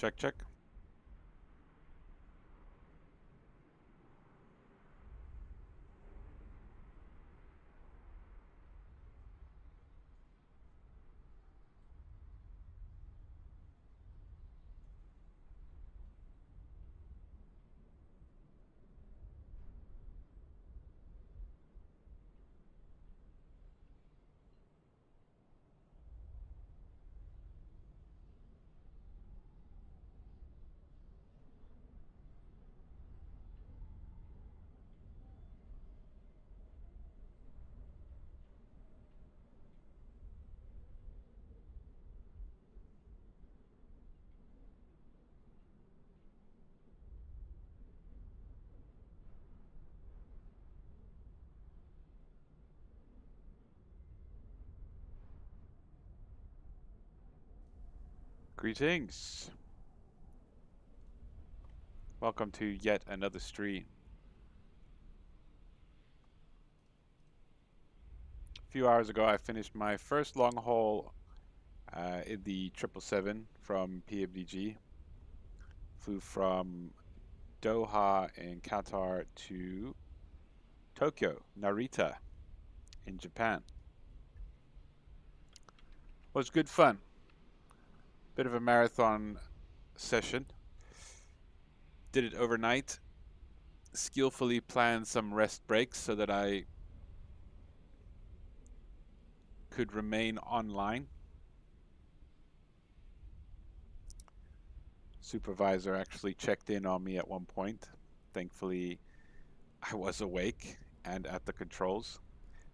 Check, check. Greetings. Welcome to yet another stream. A few hours ago, I finished my first long haul in the 777 from PMDG. Flew from Doha in Qatar to Tokyo, Narita in Japan. Was good fun. Bit of a marathon session. Did it overnight. Skillfully planned some rest breaks so that I could remain online. Supervisor actually checked in on me at one point. Thankfully, I was awake and at the controls.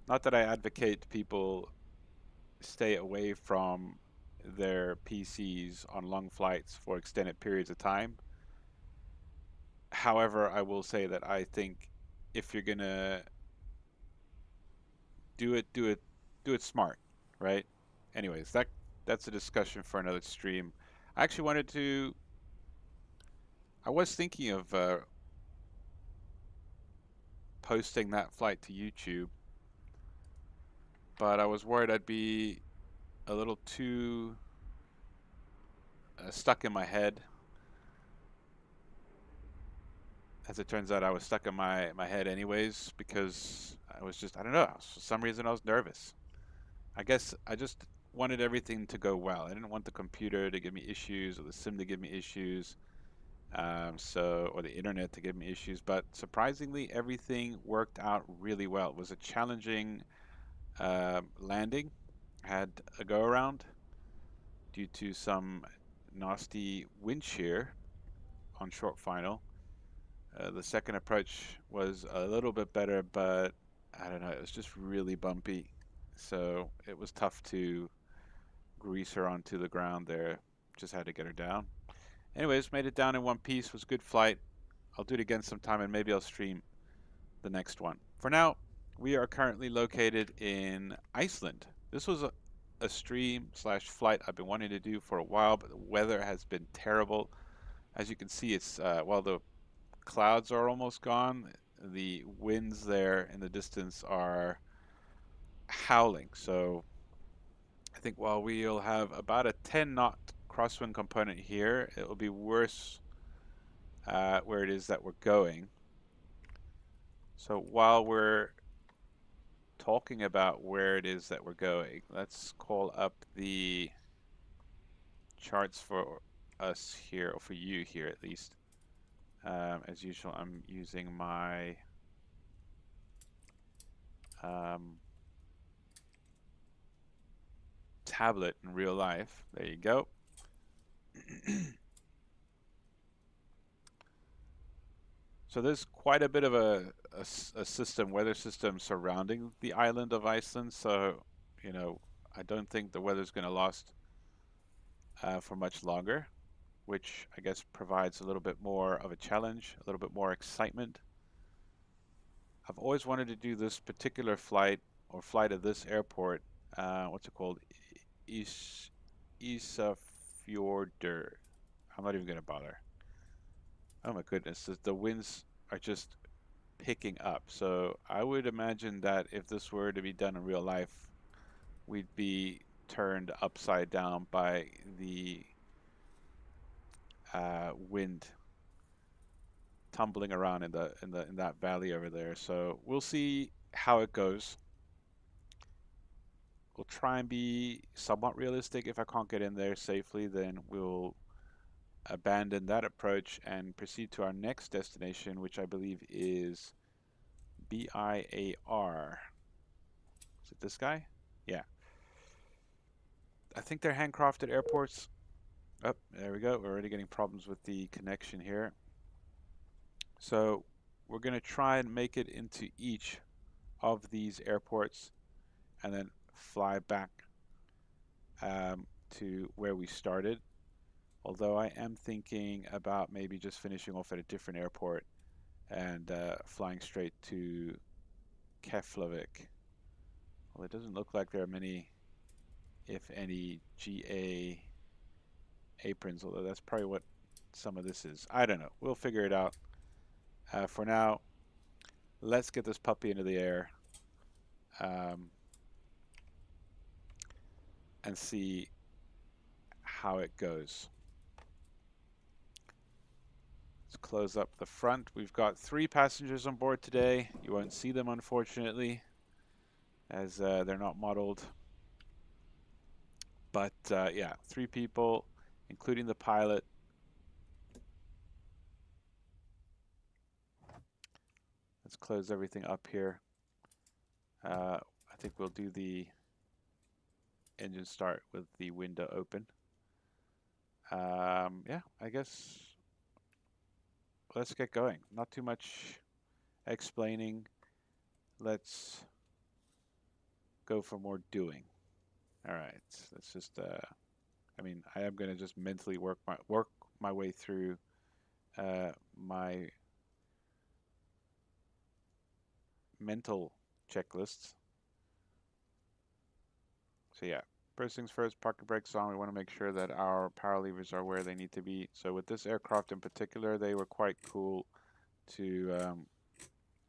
Not that I advocate people stay away from their PCs on long flights for extended periods of time. However, I will say that I think if you're gonna do it smart, right? Anyways, that's a discussion for another stream. I actually wanted to. I was thinking of posting that flight to YouTube, but I was worried I'd be a little too stuck in my head. As it turns out, I was stuck in my head anyways because I was just, I don't know, for some reason I was nervous. I guess I just wanted everything to go well. I didn't want the computer to give me issues or the sim to give me issues, or the internet to give me issues. But surprisingly, everything worked out really well. It was a challenging landing. I had a go around due to some nasty wind shear on short final. The second approach was a little bit better, but I don't know, it was just really bumpy. So it was tough to grease her onto the ground there. Just had to get her down. Anyways, made it down in one piece. Was a good flight. I'll do it again sometime and maybe I'll stream the next one. For now, we are currently located in Iceland. This was a stream slash flight I've been wanting to do for a while, but the weather has been terrible. As you can see, it's while the clouds are almost gone, the winds there in the distance are howling. So I think while we'll have about a 10 knot crosswind component here, it will be worse where it is that we're going. So while we're talking about where it is that we're going, let's call up the charts for us here, or for you here at least. As usual, I'm using my tablet in real life. There you go. So there's quite a bit of a weather system surrounding the island of Iceland. So, you know, I don't think the weather's going to last for much longer, which I guess provides a little bit more of a challenge, a little bit more excitement. I've always wanted to do this particular flight or flight of this airport. What's it called? Isafjordur. I'm not even going to bother. Oh my goodness, the winds are just picking up. So I would imagine that if this were to be done in real life, we'd be turned upside down by the wind tumbling around in that valley over there. So we'll see how it goes. We'll try and be somewhat realistic. If I can't get in there safely, then we'll abandon that approach and proceed to our next destination, which I believe is BIAR. Is it this guy? Yeah. I think they're handcrafted airports. Oh, there we go. We're already getting problems with the connection here. So we're going to try and make it into each of these airports and then fly back to where we started. Although I am thinking about maybe just finishing off at a different airport and flying straight to Keflavik. Well, it doesn't look like there are many, if any, GA aprons, although that's probably what some of this is. I don't know. We'll figure it out. For now, let's get this puppy into the air and see how it goes. Let's close up the front. We've got 3 passengers on board today. You won't see them, unfortunately, as they're not modeled. But yeah, 3 people, including the pilot. Let's close everything up here. I think we'll do the engine start with the window open. Yeah, I guess let's get going. Not too much explaining. Let's go for more doing. All right, let's just. I mean, I am going to just mentally work my way through my mental checklists. So yeah, first things first, parking brakes on. We want to make sure that our power levers are where they need to be. So with this aircraft in particular, they were quite cool to,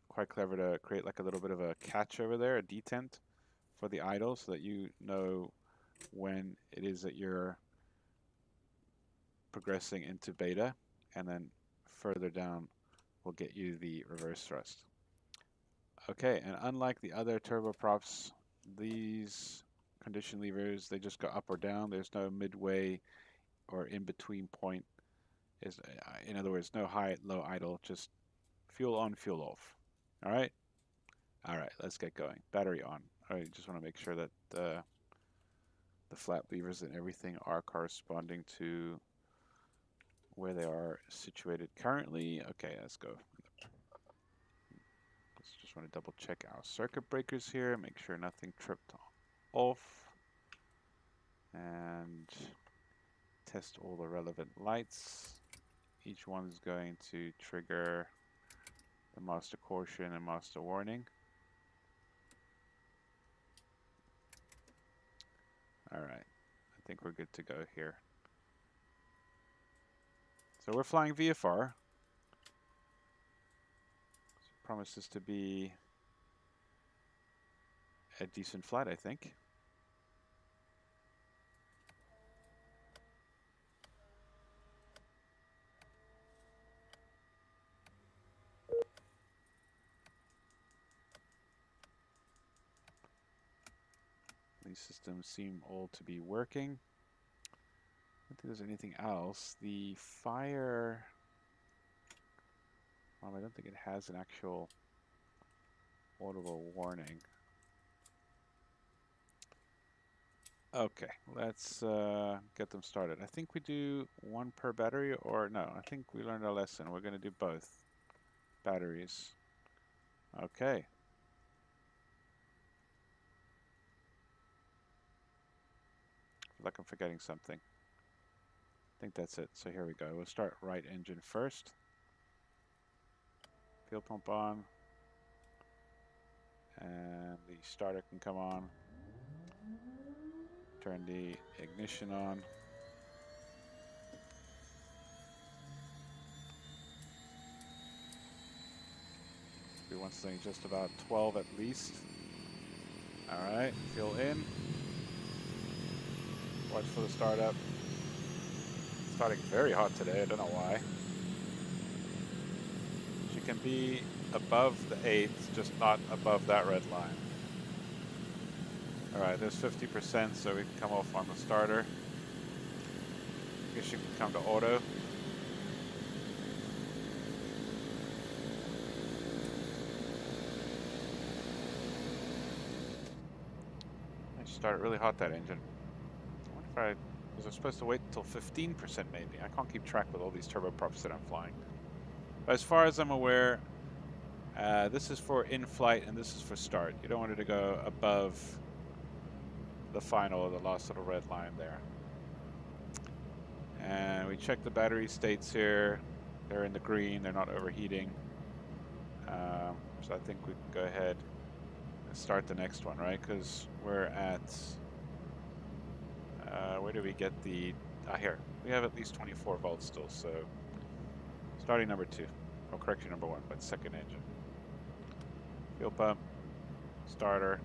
quite clever to create like a little bit of a catch over there, a detent for the idle, so that you know when it is that you're progressing into beta, and then further down will get you the reverse thrust. Okay, and unlike the other turboprops, these condition levers, they just go up or down. There's no midway or in between point. Is in other words, no high, low, idle, just fuel on, fuel off. All right? All right, let's get going. Battery on. All right, just want to make sure that the flap levers and everything are corresponding to where they are situated currently. Okay, let's go. Just want to double check our circuit breakers here, make sure nothing tripped off, and test all the relevant lights. Each one is going to trigger the master caution and master warning. All right, I think we're good to go here. So we're flying VFR. Promises to be a decent flight, I think. These systems seem all to be working. I don't think there's anything else. The fire... Well, I don't think it has an actual audible warning. Okay, let's get them started. I think we do 1 per battery, or no, I think we learned our lesson. We're going to do both batteries. Okay. I feel like I'm forgetting something. I think that's it. So here we go. We'll start right engine first. Fuel pump on. And the starter can come on. Turn the ignition on. We want something just about 12 at least. All right, fuel in. Watch for the startup. starting very hot today. I don't know why. She can be above the 8th, just not above that red line. All right, there's 50%, so we can come off on the starter. I guess you can come to auto. I started really hot, that engine. I wonder if was I supposed to wait until 15% maybe? I can't keep track with all these turboprops that I'm flying. But as far as I'm aware, this is for in-flight and this is for start. You don't want it to go above the final or the last little red line there. And we check the battery states here. They're in the green, they're not overheating. So I think we can go ahead and start the next one, right? Because we're at, where do we get the, here. We have at least 24 volts still, so starting number 2. Oh, correction, number 1, but second engine. Fuel pump, starter,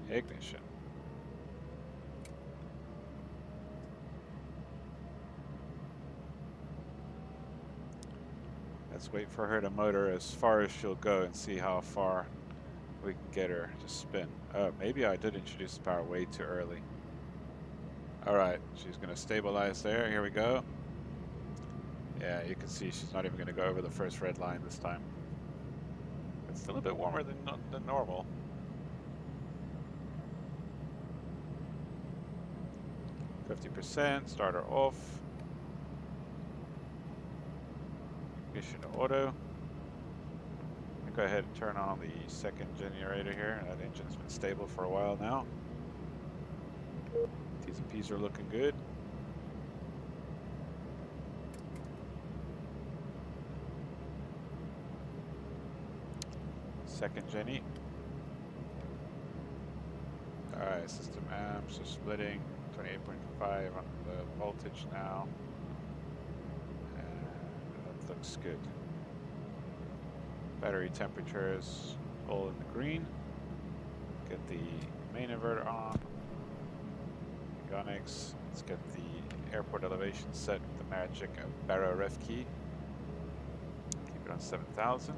ignition. Let's wait for her to motor as far as she'll go and see how far we can get her to spin. Oh, maybe I did introduce the power way too early. All right, she's gonna stabilize there. Here we go. Yeah, you can see she's not even gonna go over the first red line this time. It's still a bit warmer than normal. %, starter off. Ignition to auto. Go ahead and turn on the second generator here. That engine's been stable for a while now. T's and P's are looking good. Second Jenny. Alright, system amps are splitting. 28.5 on the voltage now. And that looks good. Battery temperatures all in the green. Get the main inverter on. Avionics. Let's get the airport elevation set with the magic Barrow ref key. Keep it on 7,000.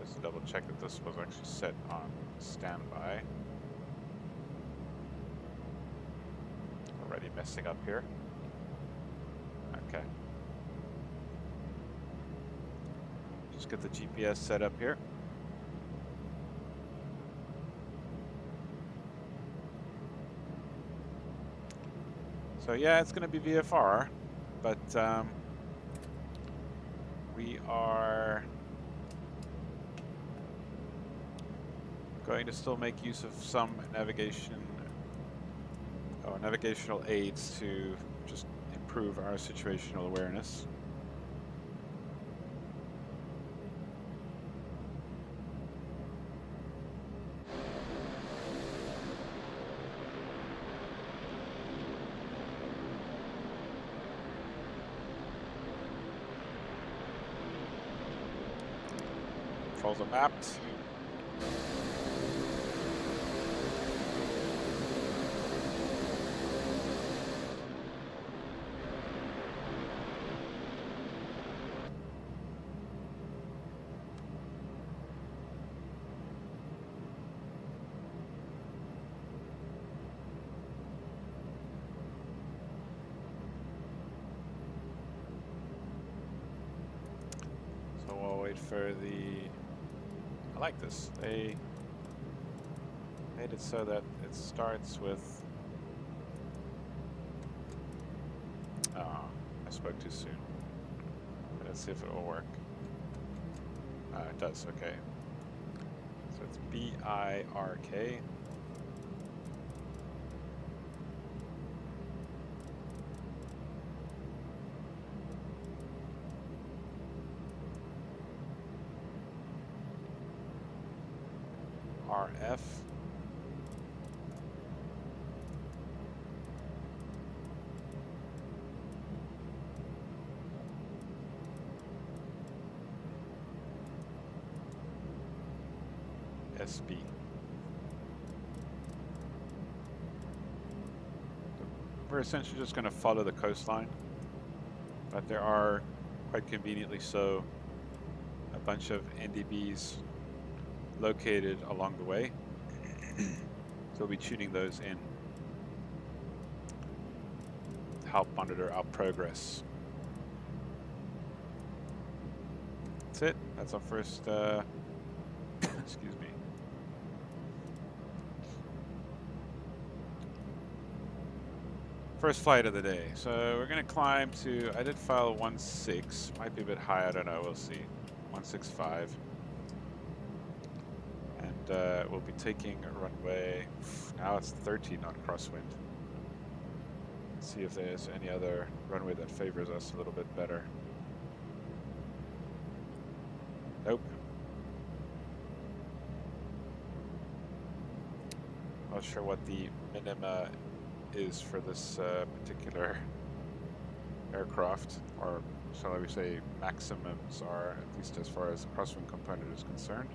Just to double check that this was actually set on standby. Already messing up here. Okay. Just get the GPS set up here. So yeah, it's going to be VFR, but we are going to still make use of some navigation or navigational aids to just improve our situational awareness. Controls are mapped. So we'll wait for the... I like this. They made it so that it starts with... Oh, I spoke too soon. Let's see if it will work. It does, okay. So it's B-I-R-K. RF. SB. The We're essentially just going to follow the coastline, but there are, quite conveniently so, a bunch of NDBs located along the way. So we'll be tuning those in to help monitor our progress. That's it. That's our first, excuse me. First flight of the day. So we're going to climb to, I did file 1.6, might be a bit high, I don't know, we'll see. 1.65. And we'll be taking a runway, now it's 30 knot crosswind. Let's see if there's any other runway that favors us a little bit better. Nope. Not sure what the minima is for this particular aircraft, or shall we say maximums are, at least as far as the crosswind component is concerned.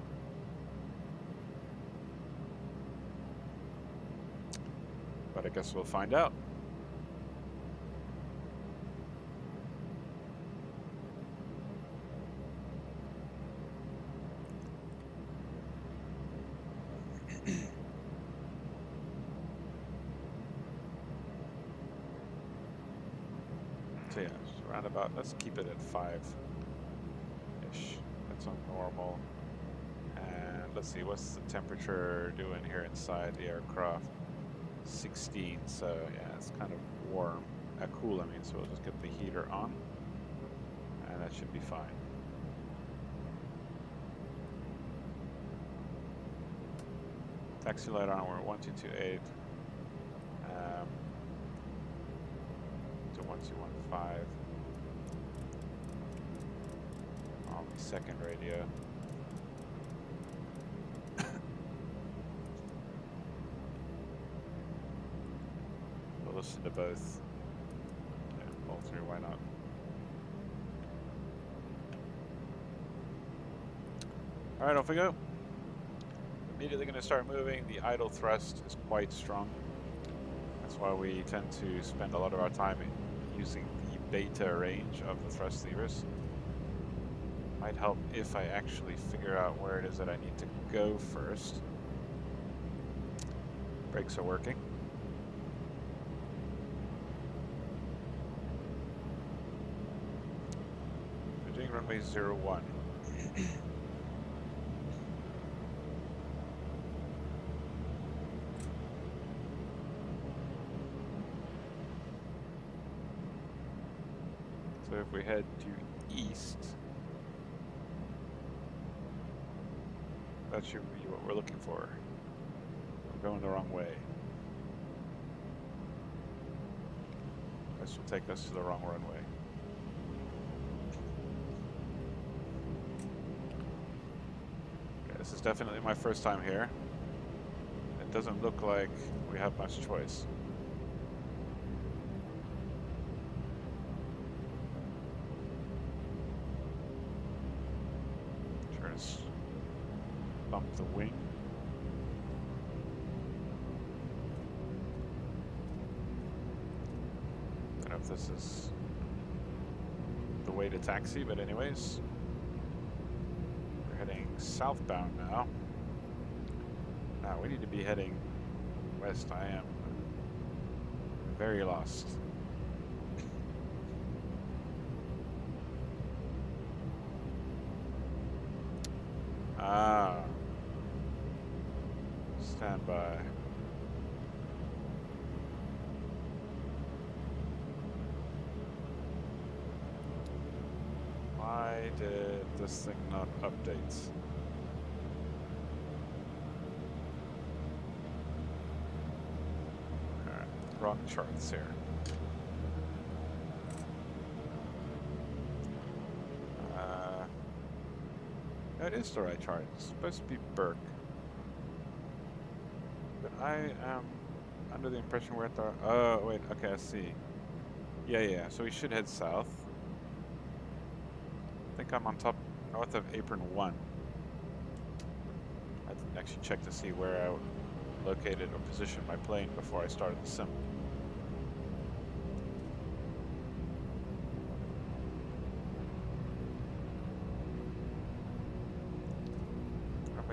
But I guess we'll find out. So yeah, around about, let's keep it at 5-ish. That's on normal. And let's see, what's the temperature doing here inside the aircraft? 16, so yeah, it's kind of warm. Cool, I mean, so we'll just get the heater on. And that should be fine. Taxi light on, we're at 1228. To 1215. On the second radio. We'll listen to both. Yeah, all three, why not? Alright, off we go. Immediately going to start moving. The idle thrust is quite strong. That's why we tend to spend a lot of our time using the beta range of the thrust levers. Might help if I actually figure out where it is that I need to go first. Brakes are working. We're doing runway 01. So if we head due east, that should be what we're looking for. We're going the wrong way. This will take us to the wrong runway. Okay, this is definitely my first time here. It doesn't look like we have much choice. Bump the wing. I don't know if this is the way to taxi, but anyways. We're heading southbound now. Now we need to be heading west. I am very lost. Ah. Stand by. Why did this thing not update? Alright, wrong charts here. It is the right chart. It's supposed to be Burke. But I am under the impression we're at the... Oh, wait, okay, I see. Yeah, so we should head south. I think I'm on north of apron 1. I didn't actually check to see where I located or positioned my plane before I started the sim.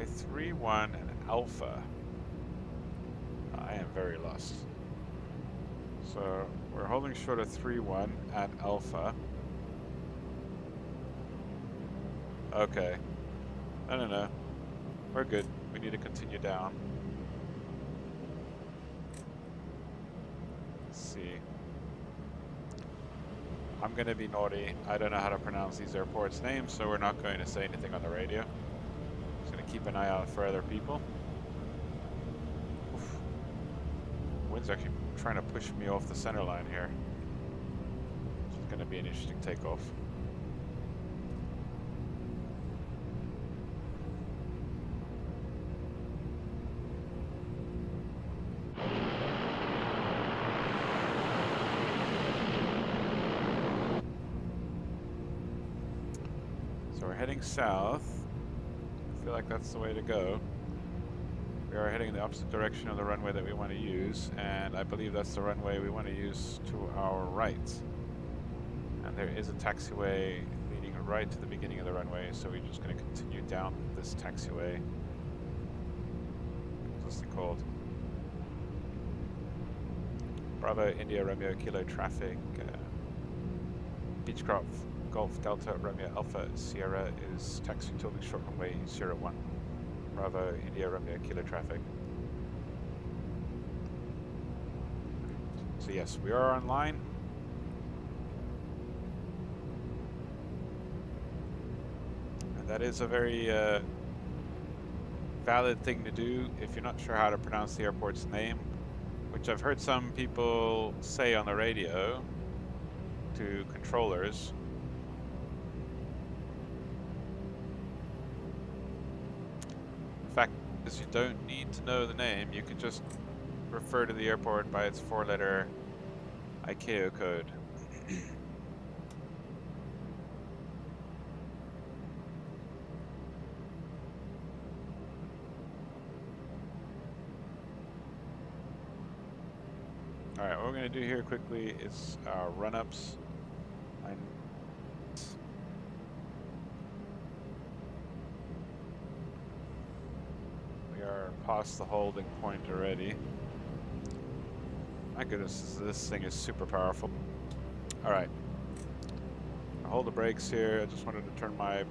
runway 31 and Alpha. I am very lost. So we're holding short of 31 at Alpha. Okay. No. We're good. We need to continue down. Let's see. I'm going to be naughty. I don't know how to pronounce these airports' names, so we're not going to say anything on the radio. Just going to keep an eye out for other people. Oof. Wind's actually trying to push me off the center line here. It's going to be an interesting takeoff. So we're heading south. I feel like that's the way to go. We are heading in the opposite direction of the runway that we want to use, and I believe that's the runway we want to use to our right. And there is a taxiway leading right to the beginning of the runway, so we're just going to continue down this taxiway. What's this thing called? Bravo, India, Romeo, Kilo traffic. Beechcroft, Golf, Delta, Romeo, Alpha, Sierra is taxi to the short runway 01. Bravo, India, Romeo, Kilo traffic. So yes, we are online. And that is a very valid thing to do if you're not sure how to pronounce the airport's name, which I've heard some people say on the radio to controllers. In fact, is you don't need to know the name, you can just refer to the airport by its 4-letter ICAO code. Alright, what we're going to do here quickly is our run-ups. We are past the holding point already. My goodness, this thing is super powerful. Alright. Hold the brakes here. I just wanted to turn my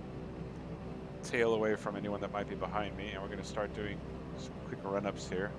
tail away from anyone that might be behind me, and we're going to start doing some quick run-ups here.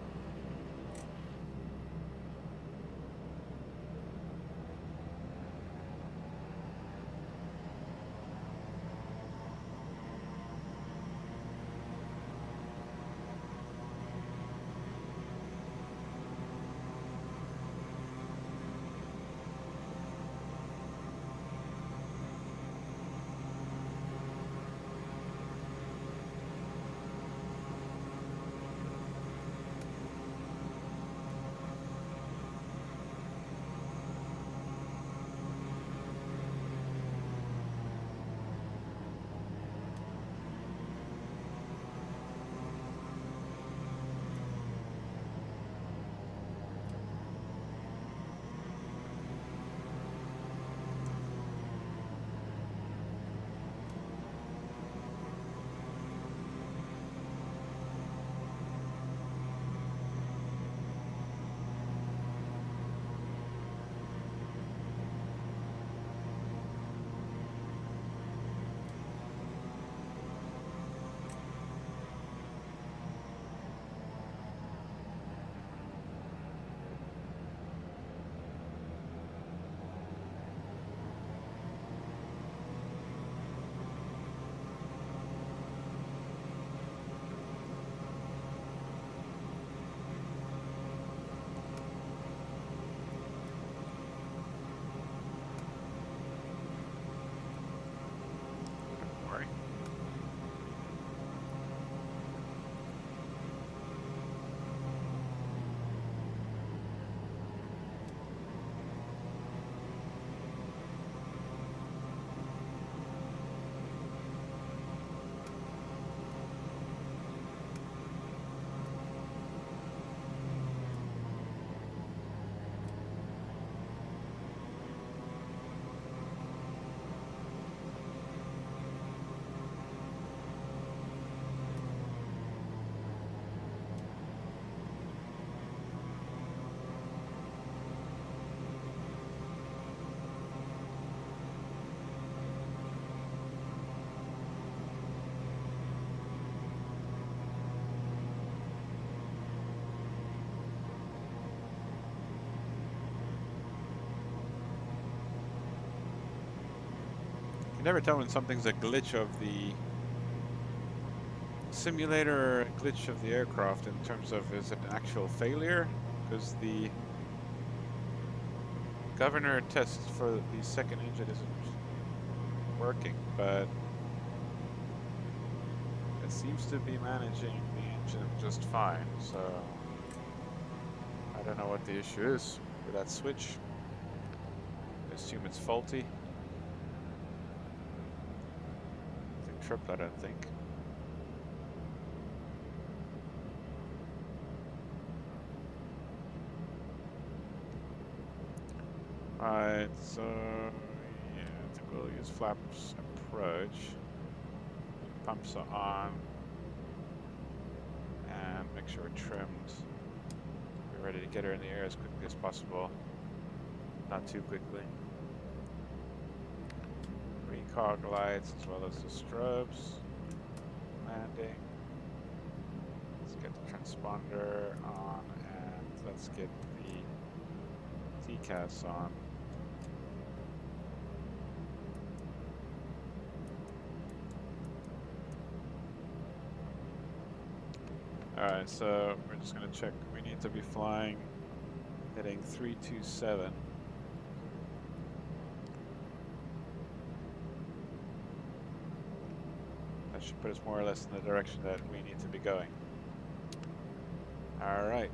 never tell when something's a glitch of the simulator or a glitch of the aircraft in terms of is it an actual failure? Because the governor test for the second engine isn't working, but it seems to be managing the engine just fine, so I don't know what the issue is with that switch. I assume it's faulty. Nothing tripped, I don't think. Alright, so yeah, I think we'll use flaps approach. Pumps are on. And make sure we're trimmed. We're ready to get her in the air as quickly as possible. Not too quickly. Recog lights as well as the strobes. Landing. Let's get the transponder on and let's get the TCAS on. Alright, so we're just going to check. We need to be flying, heading 327. That should put us more or less in the direction that we need to be going. Alright.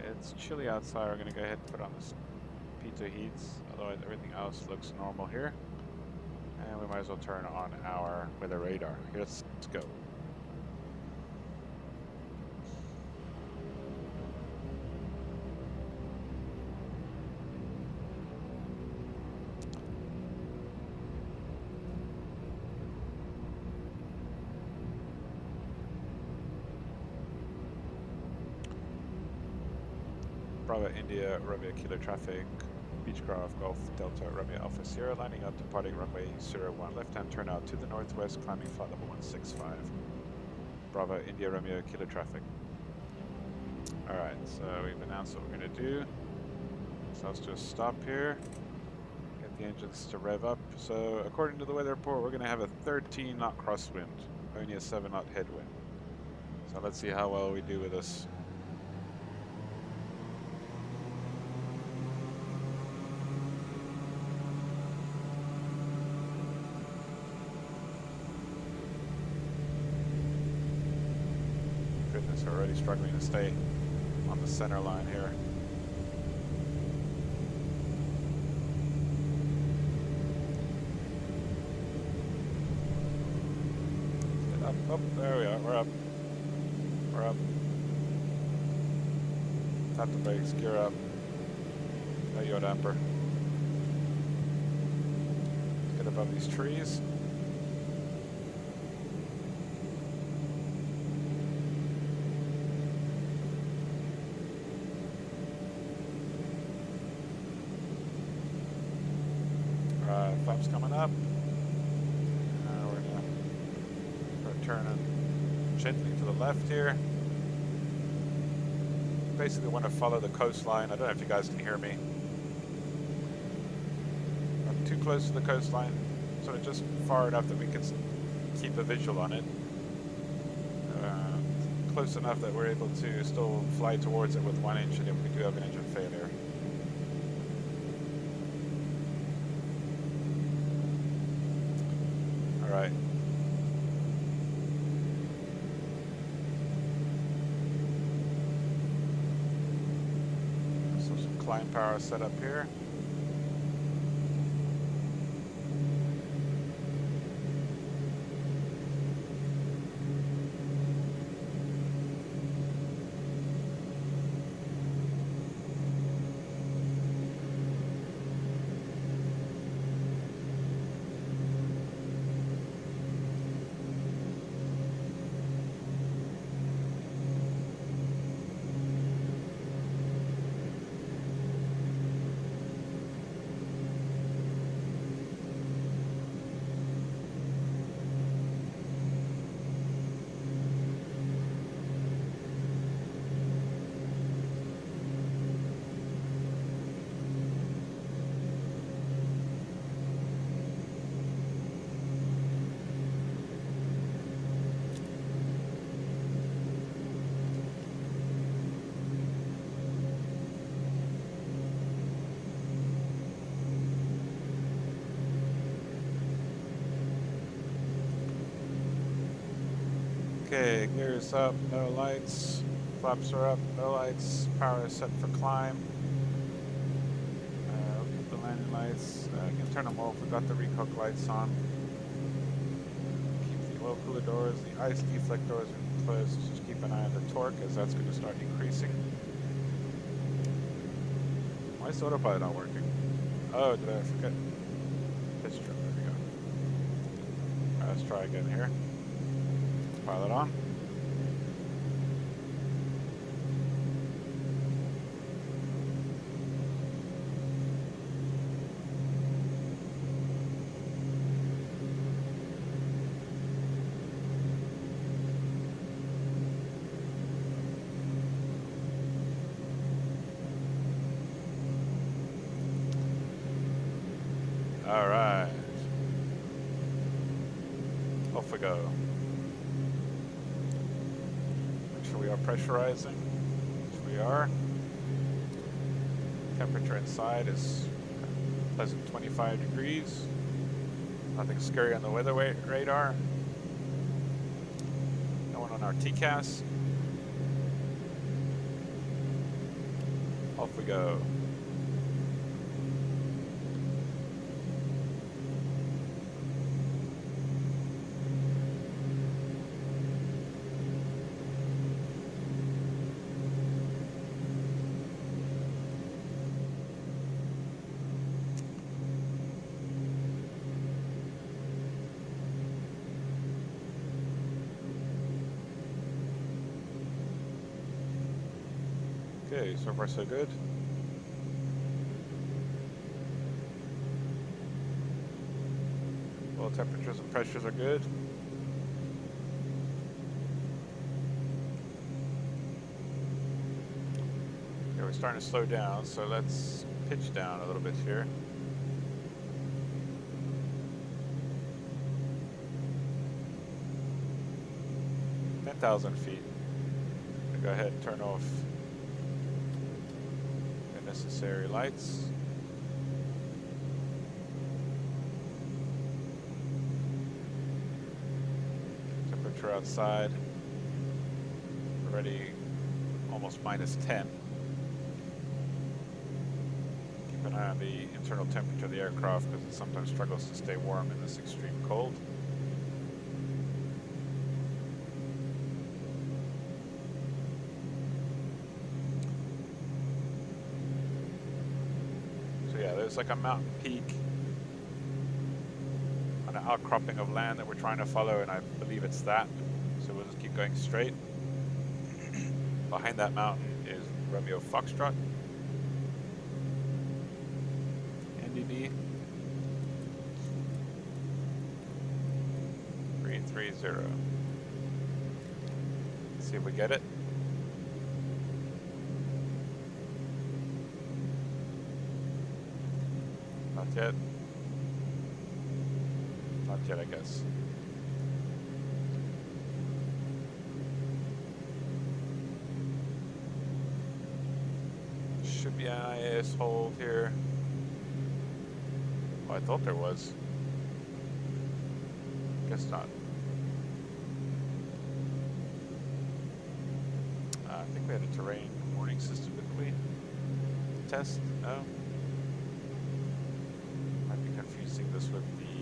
It's chilly outside. We're going to go ahead and put on this pitot heats. Otherwise, everything else looks normal here. And we might as well turn on our weather radar. Here, let's go. Bravo India, Romeo Kilo traffic, Beechcraft, Golf, Delta, Romeo Alpha Sierra, lining up, departing runway 01, left-hand turnout to the northwest, climbing flight level 165. Bravo India, Romeo Kilo traffic. Alright, so we've announced what we're going to do. So let's just stop here, get the engines to rev up. So according to the weather report, we're going to have a 13 knot crosswind, only a 7 knot headwind. So let's see how well we do with this. Goodness, we're already struggling to stay on the center line here. Get up, oh, there we are, we're up. We're up. Tap the brakes, gear up. No yaw damper. Get above these trees. Flaps coming up. We're going to start turning gently to the left here. Basically want to follow the coastline. I don't know if you guys can hear me. I'm too close to the coastline, sort of just far enough that we can keep a visual on it. Close enough that we're able to still fly towards it with one engine if we do have an engine failure. Alright. So some climb power set up here. Okay, gears up, no lights. Flaps are up, no lights. Power is set for climb. We'll keep the landing lights. You can turn them off. We got the recoil lights on. Keep the oil cooler doors, the ice deflect doors are closed. Just keep an eye on the torque as that's going to start increasing. Why is the autopilot not working? Oh, did I forget? Pitch trim, there we go. Alright, let's try again here. Pilot on. All right, off we go. Make sure we are pressurizing, which we are. Temperature inside is a pleasant 25 degrees. Nothing scary on the weather radar. No one on our TCAS. Off we go. Okay, so far so good. Well, temperatures and pressures are good. Okay, we're starting to slow down, so let's pitch down a little bit here. Ten 10,000 feet. Go ahead and turn off the necessary lights. Temperature outside already almost -10. Keep an eye on the internal temperature of the aircraft because it sometimes struggles to stay warm in this extreme cold. There's like a mountain peak on an outcropping of land that we're trying to follow, and I believe it's that. So we'll just keep going straight. Behind that mountain is Romeo Foxtrot. NDB 330. Let's see if we get it. Not yet. Not yet, I guess. Should be an IAS hold here. Oh, I thought there was. Guess not. I think we had a terrain warning system, didn't we? Test? No? Confusing this with the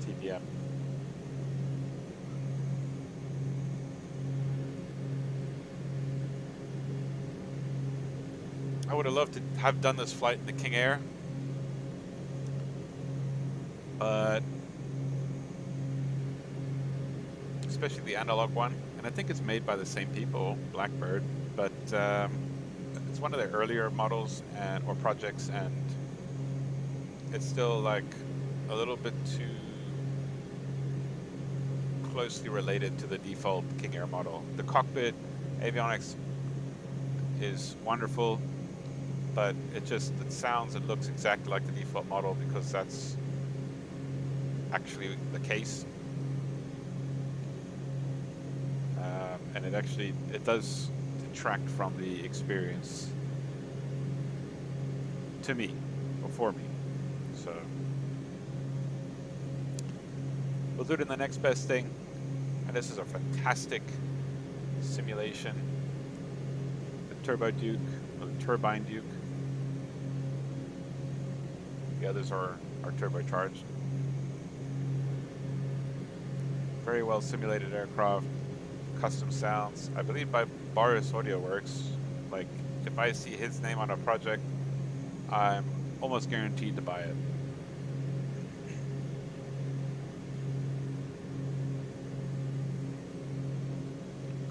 TDM. I would have loved to have done this flight in the King Air, but especially the analog one, and I think it's made by the same people, Blackbird, but it's one of their earlier models and or projects, and it's still like a little bit too closely related to the default King Air model. The cockpit avionics is wonderful, but it sounds and looks exactly like the default model because that's actually the case. And it does detract from the experience to me, or for me. So we'll do it in the next best thing. And this is a fantastic simulation. The Turbo Duke, or the Turbine Duke. The others are turbocharged. Very well simulated aircraft, custom sounds. I believe by Boris Audio Works. Like, if I see his name on a project, I'm almost guaranteed to buy it.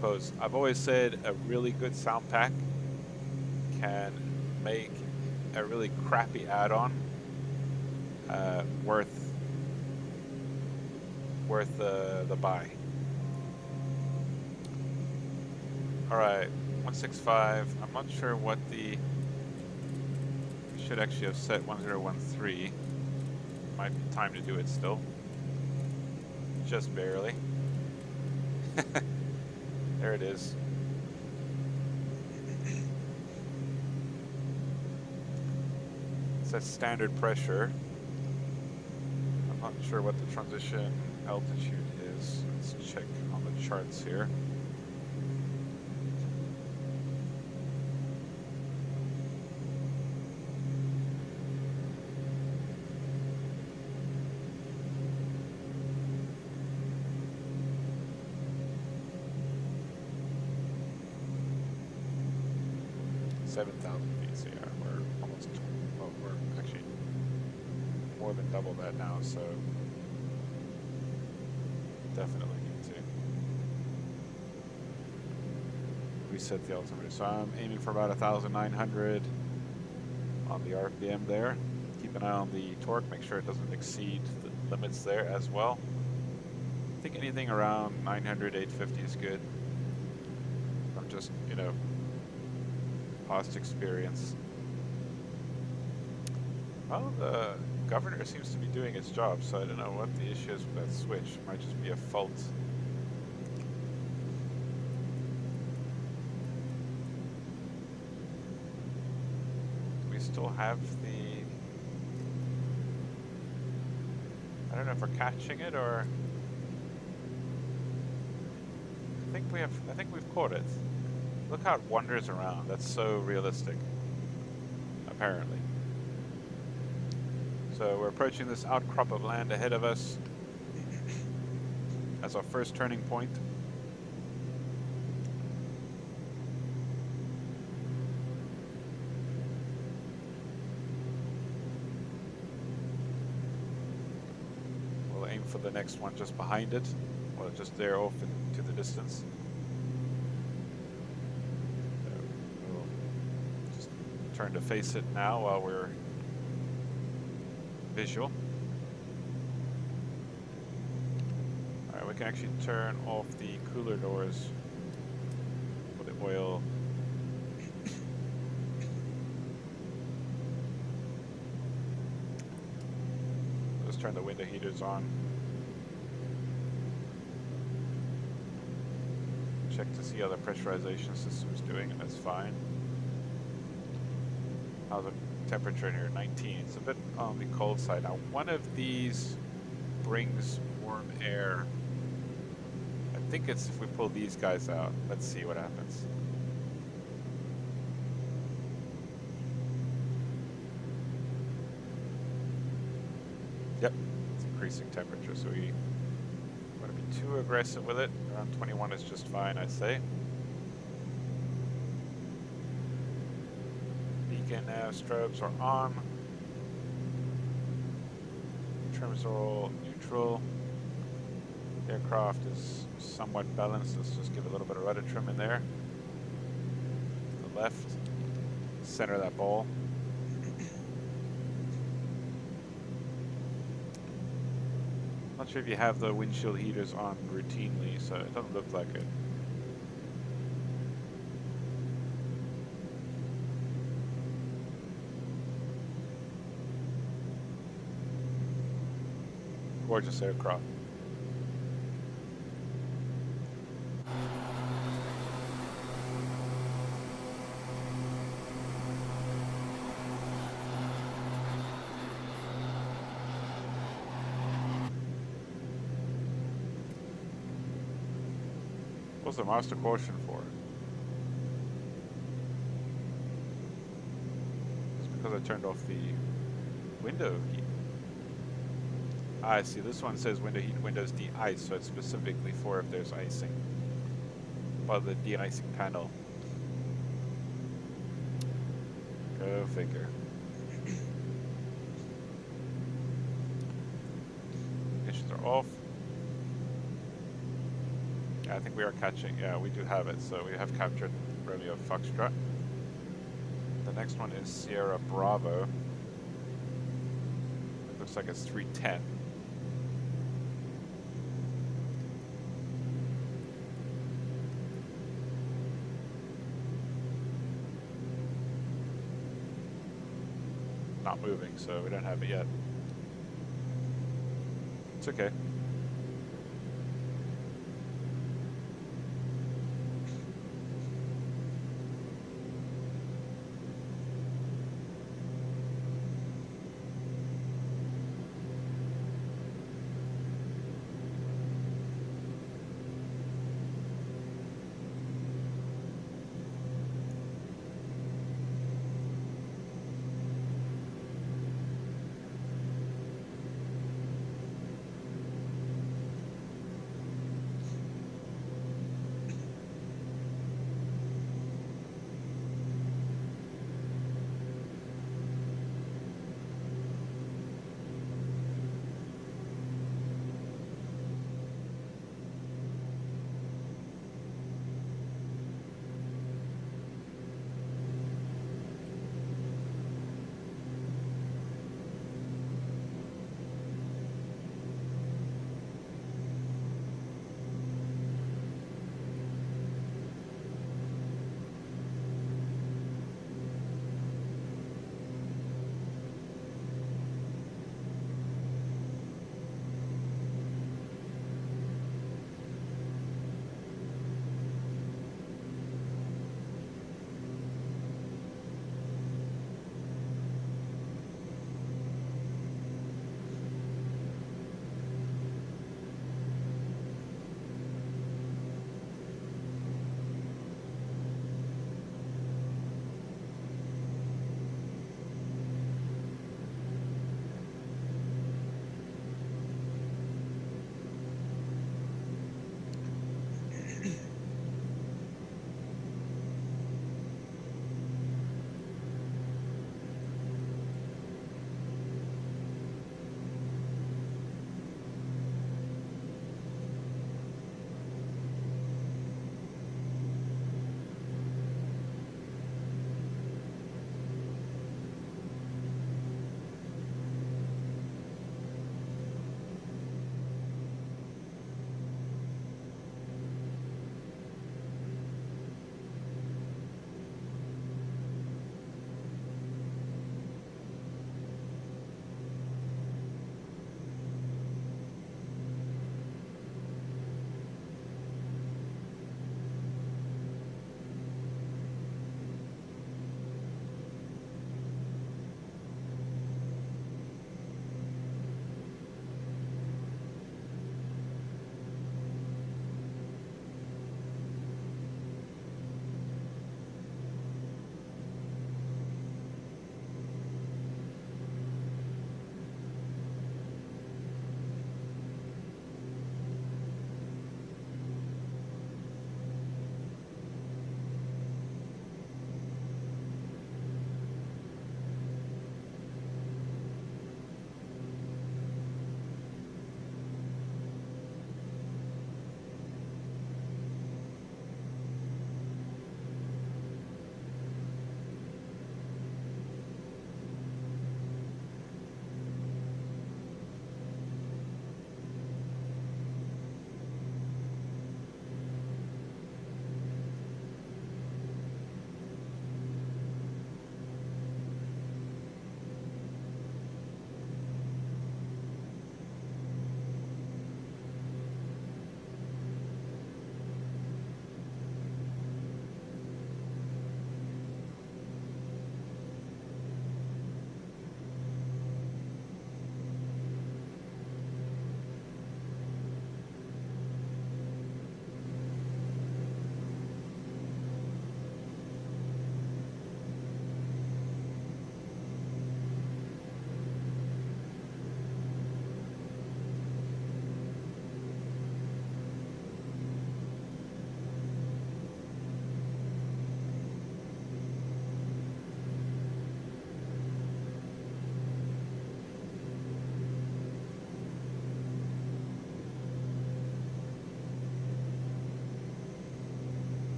Because I've always said a really good sound pack can make a really crappy add-on worth the buy. Alright, 165. I'm not sure what the... Should actually have set 1013. Might be time to do it still. Just barely. There it is. It says standard pressure. I'm not sure what the transition altitude is. Let's check on the charts here. So yeah, we're almost, well, we're actually more than double that now, so definitely need to reset the altimeter. So I'm aiming for about 1,900 on the RPM there. Keep an eye on the torque, make sure it doesn't exceed the limits there as well. I think anything around 900, 850 is good. From just, you know, past experience. Well, the governor seems to be doing its job, so I don't know what the issue is with that switch. It might just be a fault. Do we still have the... I don't know if we're catching it or... I think we've caught it. Look how it wanders around. That's so realistic, apparently. So we're approaching this outcrop of land ahead of us as our first turning point. We'll aim for the next one just behind it, or just there off into the distance. Turn to face it now while we're visual. Alright, we can actually turn off the cooler doors for the oil. Let's turn the window heaters on. Check to see how the pressurization system is doing, and that's fine. How's the temperature in here? 19. It's a bit on the cold side. Now, one of these brings warm air. I think it's if we pull these guys out. Let's see what happens. Yep, it's increasing temperature, so we want to be too aggressive with it. Around 21 is just fine, I'd say. Nav strobes are on. Trims are all neutral. The aircraft is somewhat balanced. Let's just give a little bit of rudder trim in there. To the left. Center that ball. Not sure if you have the windshield heaters on routinely, so it doesn't look like it. Gorgeous aircraft. What's the master caution for? It's because I turned off the window heat. Ah, I see. This one says window heat, windows de-ice, so it's specifically for if there's icing. Well, the de-icing panel. Go figure. Ignitions are off. Yeah, I think we are catching. Yeah, we do have it. So we have captured Romeo Foxtrot. The next one is Sierra Bravo. It looks like it's 310. Not moving, so we don't have it yet. It's okay.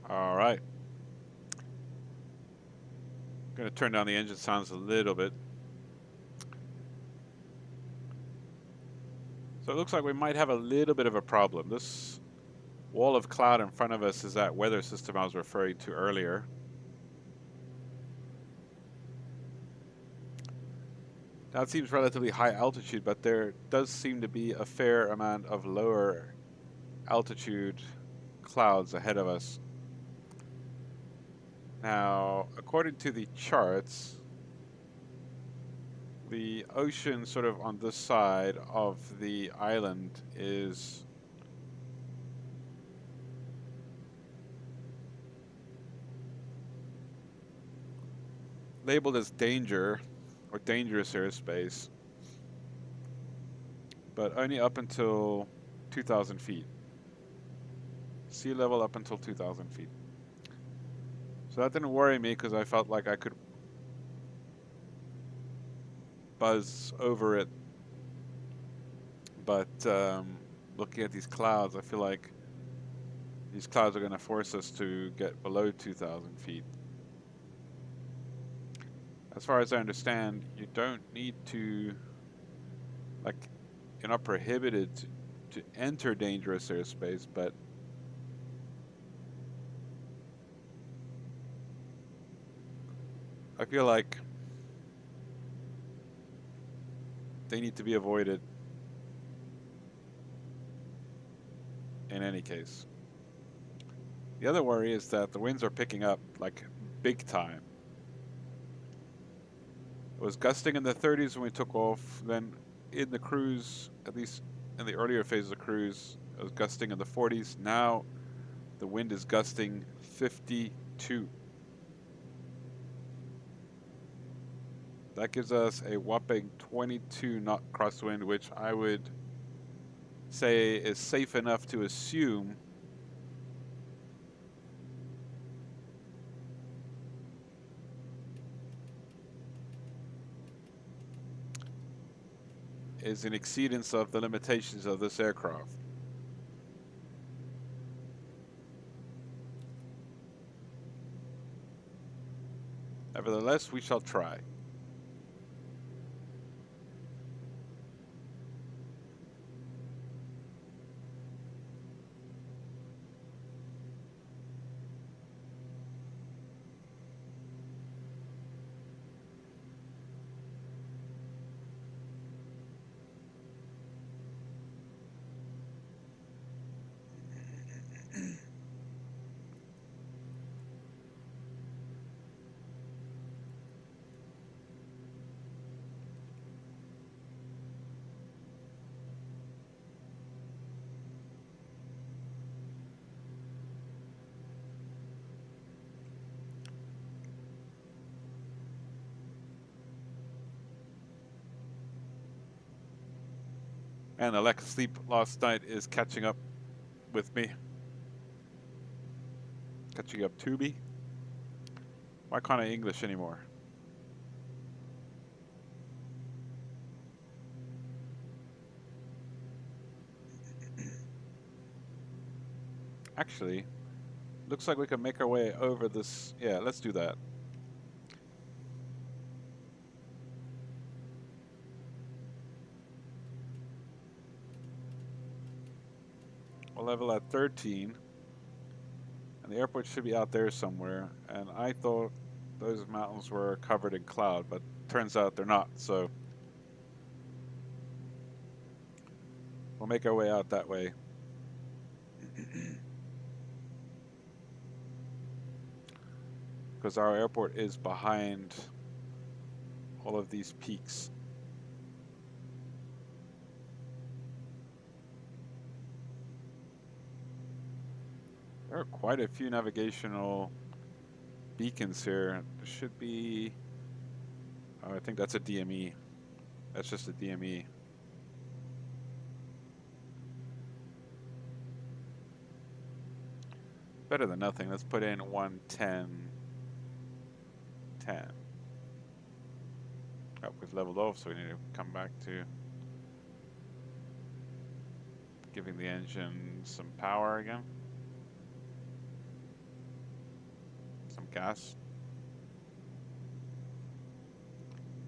All right. Going to turn down the engine sounds a little bit. So it looks like we might have a little bit of a problem. This wall of cloud in front of us is that weather system I was referring to earlier. Now it seems relatively high altitude, but there does seem to be a fair amount of lower altitude clouds ahead of us. Now, according to the charts, the ocean sort of on this side of the island is labeled as danger or dangerous airspace, but only up until 2,000 feet. Sea level up until 2,000 feet. So that didn't worry me because I felt like I could buzz over it. But looking at these clouds, I feel like these clouds are going to force us to get below 2,000 feet. As far as I understand, you don't need to, like, you're not prohibited to enter dangerous airspace, but I feel like they need to be avoided in any case. The other worry is that the winds are picking up like big time. It was gusting in the 30s when we took off. Then in the cruise, at least in the earlier phase of the cruise, it was gusting in the 40s. Now the wind is gusting 52. That gives us a whopping 22 knot crosswind, which I would say is safe enough to assume is an exceedance of the limitations of this aircraft. Nevertheless, we shall try. And the lack of sleep last night is catching up with me. Catching up to me. Why can't I English anymore? Actually, looks like we can make our way over this. Yeah, let's do that. We'll level at 13. And the airport should be out there somewhere. And I thought those mountains were covered in cloud, but turns out they're not. So we'll make our way out that way. Because our airport is behind all of these peaks. There are quite a few navigational beacons here. There should be, oh, I think that's a DME. That's just a DME. Better than nothing. Let's put in 110. 10. Oh, we've leveled off, so we need to come back to giving the engine some power again. on gas.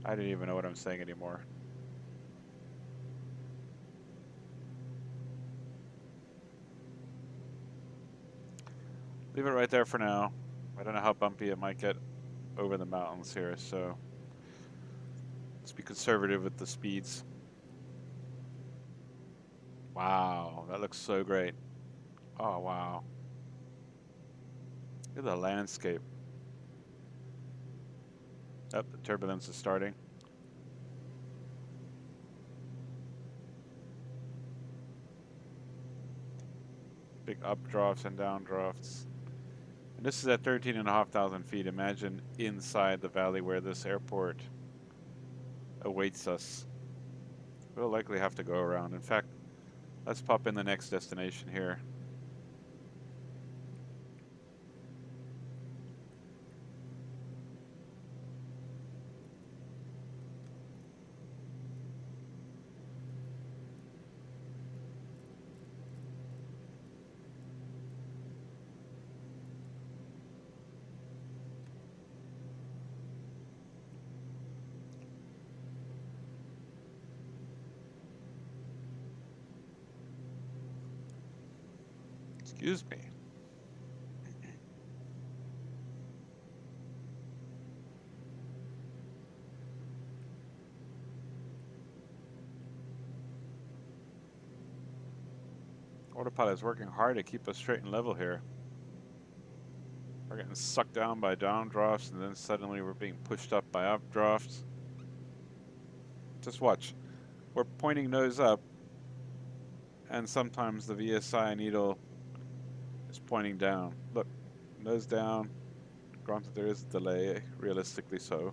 I didn't even know what I'm saying anymore. Leave it right there for now. I don't know how bumpy it might get over the mountains here, so let's be conservative with the speeds. Wow, that looks so great. Oh, wow. Look at the landscape. Oh, the turbulence is starting. Big updrafts and downdrafts. And this is at 13,500 feet. Imagine inside the valley where this airport awaits us. We'll likely have to go around. In fact, let's pop in the next destination here. Excuse me. Autopilot is working hard to keep us straight and level here. We're getting sucked down by downdrafts, and then suddenly we're being pushed up by updrafts. Just watch. We're pointing nose up, and sometimes the VSI needle is pointing down. Look, nose down. Granted, there is a delay, realistically so.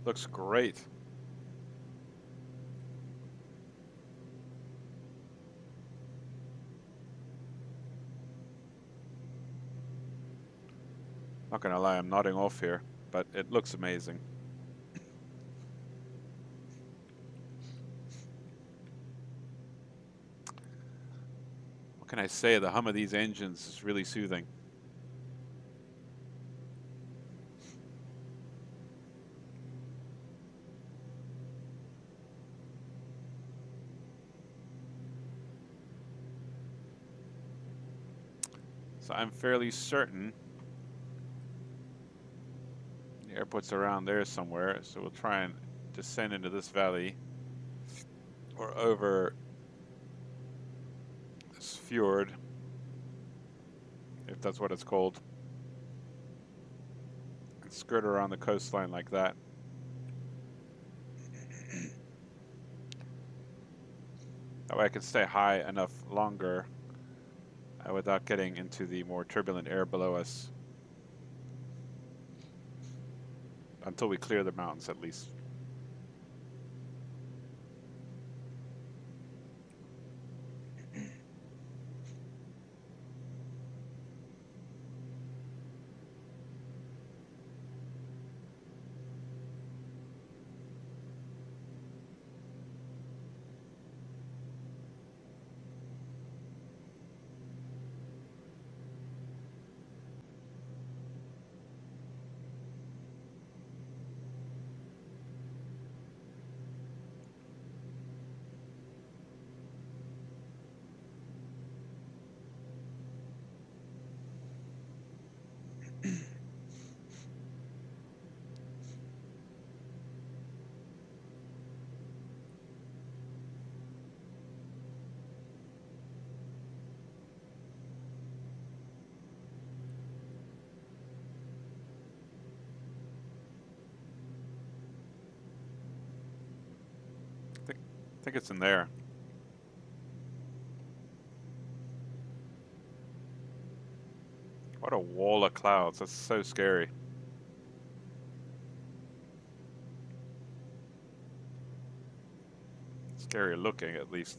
Looks great. Not gonna lie, I'm nodding off here, but it looks amazing. What can I say? The hum of these engines is really soothing. So I'm fairly certain the airport's around there somewhere, so we'll try and descend into this valley or over this fjord, if that's what it's called. skirt around the coastline like that. That way I can stay high enough longer without getting into the more turbulent air below us. Until we clear the mountains, at least. I think it's in there. What a wall of clouds. That's so scary. Scary looking, at least.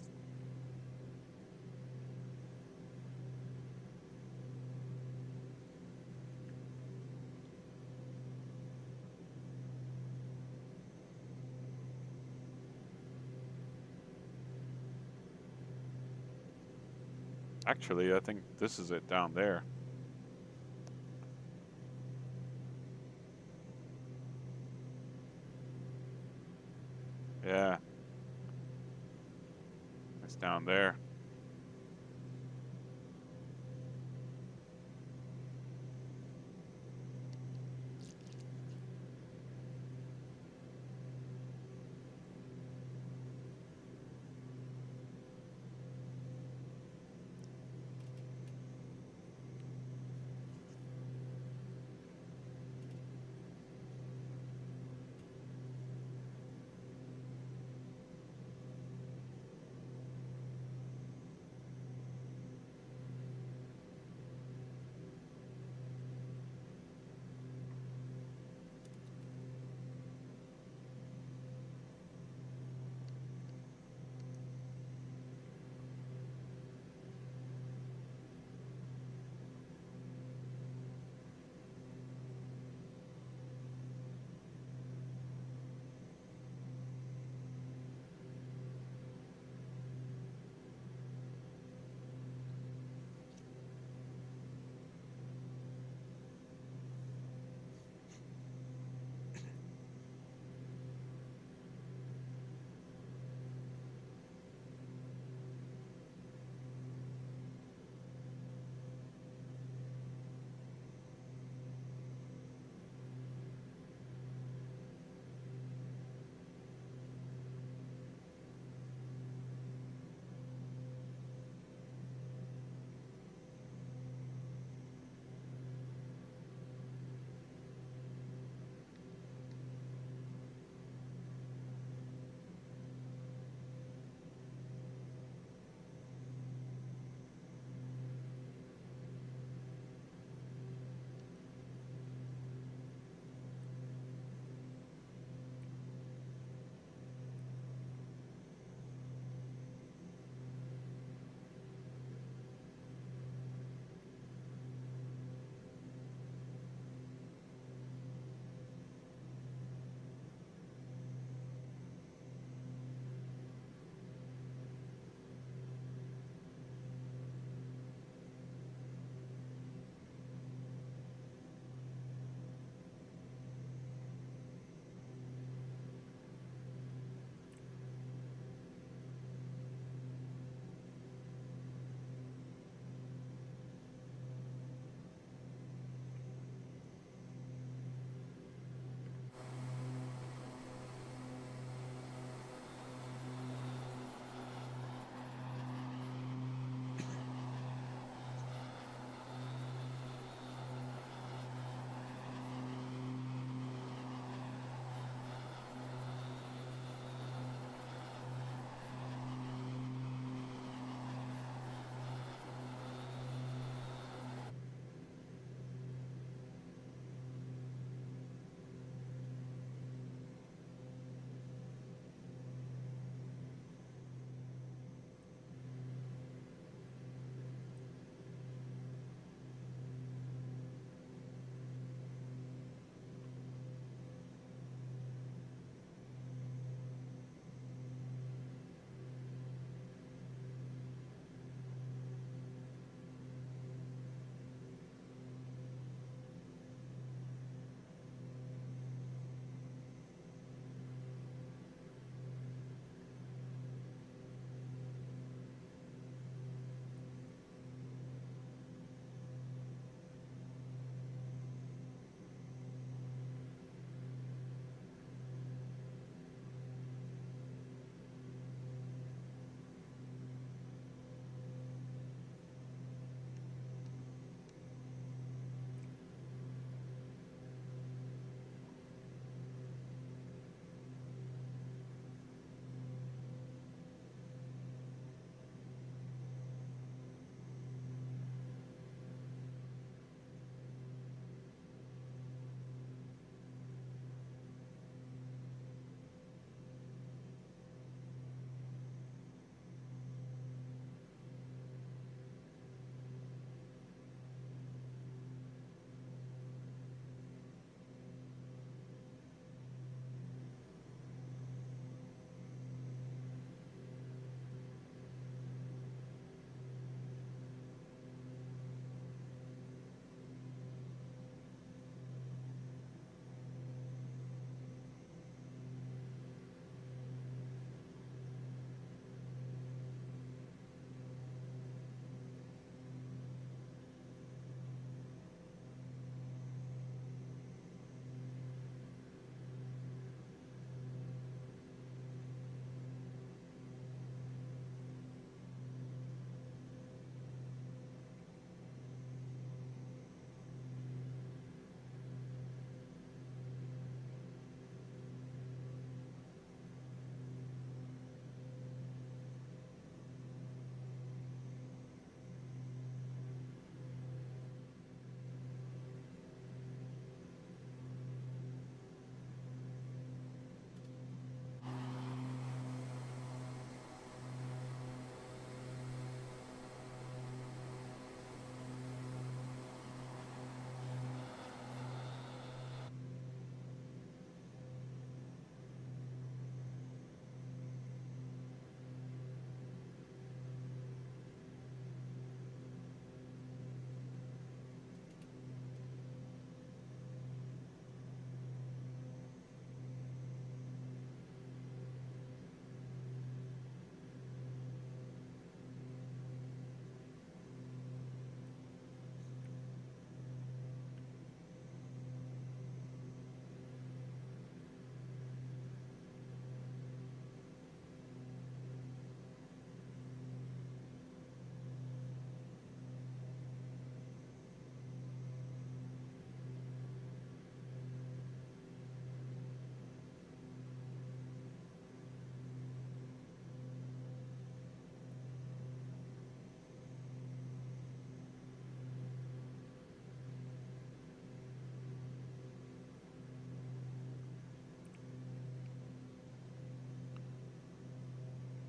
Actually, I think this is it down there. Yeah. It's down there.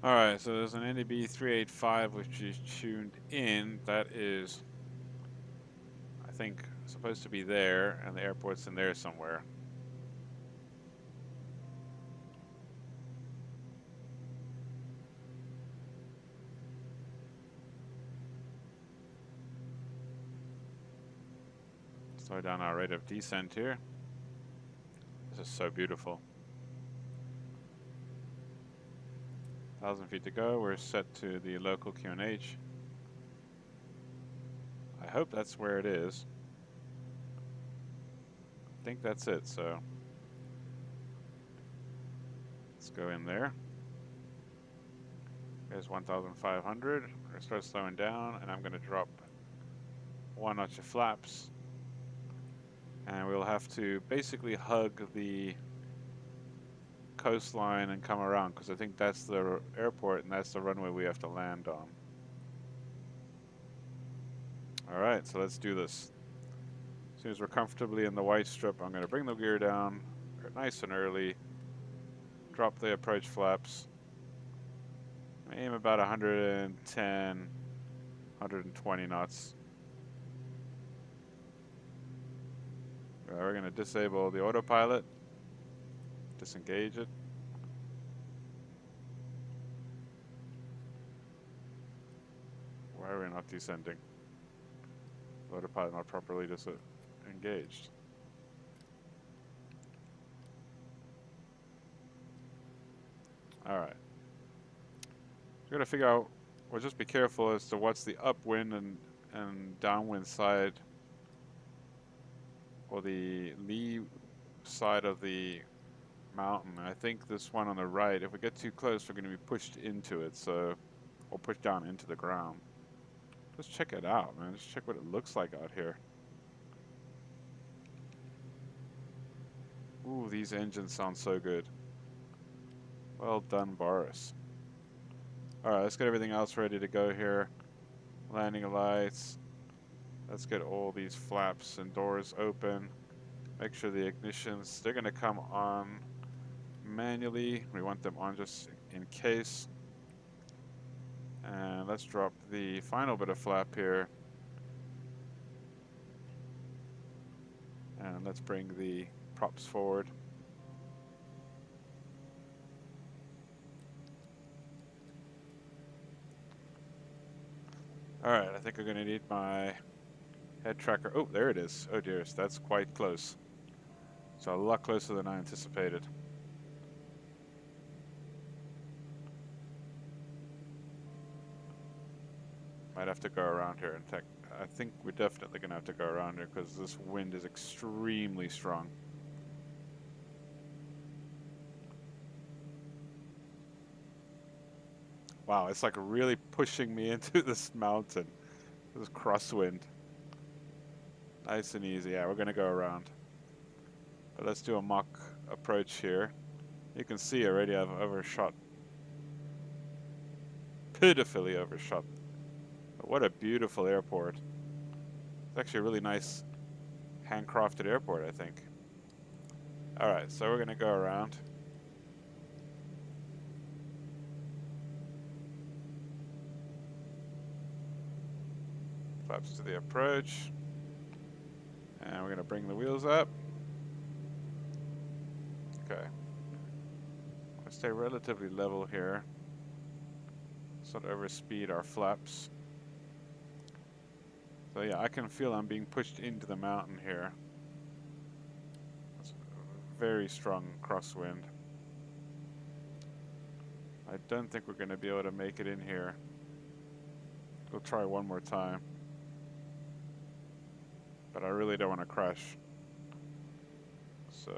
Alright, so there's an NDB 385 which is tuned in. That is, I think, supposed to be there, and the airport's in there somewhere. Slow down our rate of descent here. This is so beautiful. 1,000 feet to go. We're set to the local QNH. I hope that's where it is. I think that's it, so let's go in there. There's 1,500. We're gonna start slowing down, and I'm gonna drop one notch of flaps. And we'll have to basically hug the coastline and come around, because I think that's the airport and that's the runway we have to land on. Alright, so let's do this. As soon as we're comfortably in the white strip, I'm going to bring the gear down nice and early, drop the approach flaps, aim about 110, 120 knots. We're going to disable the autopilot, disengage it. Why are we not descending? Autopilot not properly engaged. Alright. We're gonna figure out, we'll just be careful as to what's the upwind and downwind side, or the lee side of the mountain. I think this one on the right, if we get too close, we're gonna be pushed into it, so, or pushed down into the ground. Just check it out, man. Just check what it looks like out here. Ooh, these engines sound so good. Well done, Boris. Alright, let's get everything else ready to go here. Landing lights. Let's get all these flaps and doors open. Make sure the ignitions, they're going to come on manually. We want them on just in case. And let's drop the final bit of flap here. And let's bring the props forward. Alright, I think I'm going to need my head tracker. Oh, there it is. Oh dear, so that's quite close. So a lot closer than I anticipated. Might have to go around here and check. I think we're definitely going to have to go around here because this wind is extremely strong. Wow, it's like really pushing me into this mountain. This crosswind. Nice and easy. Yeah, we're going to go around. But let's do a mock approach here. You can see already I've overshot. Pitifully overshot. But what a beautiful airport. It's actually a really nice handcrafted airport, I think. Alright, so we're going to go around. Flaps to the approach. And we're going to bring the wheels up. Okay. Let's stay relatively level here. Let's not overspeed our flaps. So yeah, I can feel I'm being pushed into the mountain here. That's a very strong crosswind. I don't think we're going to be able to make it in here. We'll try one more time. But I really don't want to crash. So...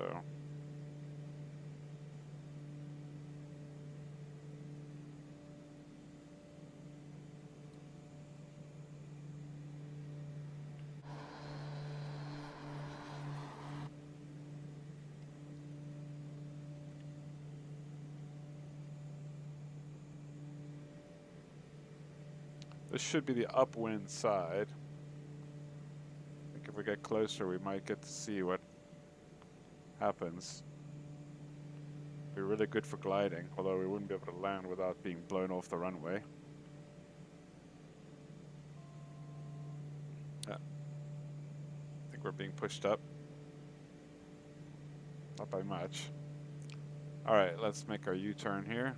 this should be the upwind side. I think if we get closer, we might get to see what happens. We really good for gliding, although we wouldn't be able to land without being blown off the runway. I think we're being pushed up. Not by much. All right, let's make our U-turn here.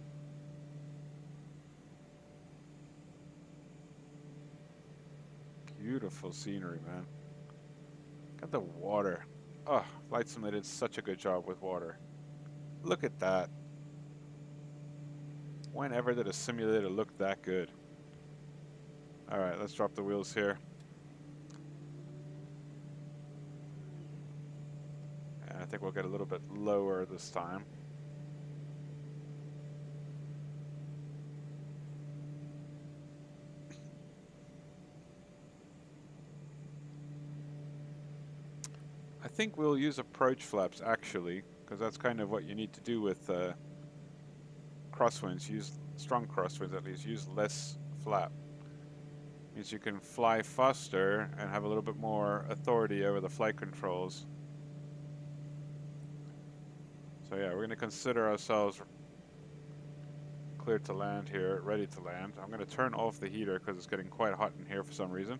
Beautiful scenery, man. Look at the water. Oh, Flight Sim did such a good job with water. Look at that. Whenever did a simulator look that good? All right, let's drop the wheels here. And I think we'll get a little bit lower this time. I think we'll use approach flaps actually, because that's kind of what you need to do with crosswinds. Use strong crosswinds at least. Use less flap. Means you can fly faster and have a little bit more authority over the flight controls. So yeah, we're going to consider ourselves cleared to land here, ready to land. I'm going to turn off the heater because it's getting quite hot in here for some reason.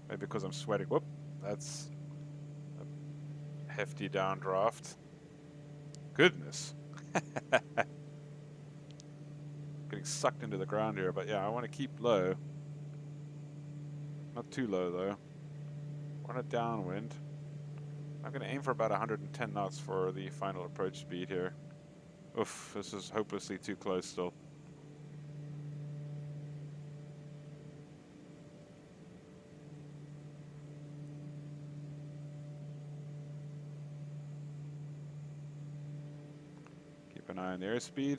Maybe because I'm sweating. Whoop, that's a hefty downdraft. Goodness. Getting sucked into the ground here, but yeah, I want to keep low. Not too low though. We're on a downwind. I'm going to aim for about 110 knots for the final approach speed here. Oof, this is hopelessly too close still. Keep an eye on the airspeed.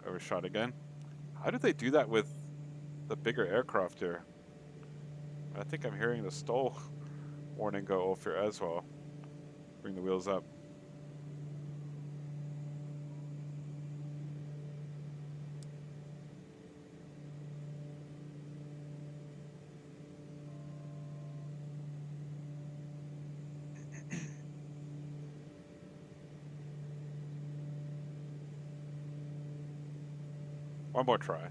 Overshot again. How did they do that with the bigger aircraft here? I think I'm hearing the stall warning go off here as well. Bring the wheels up. One more try.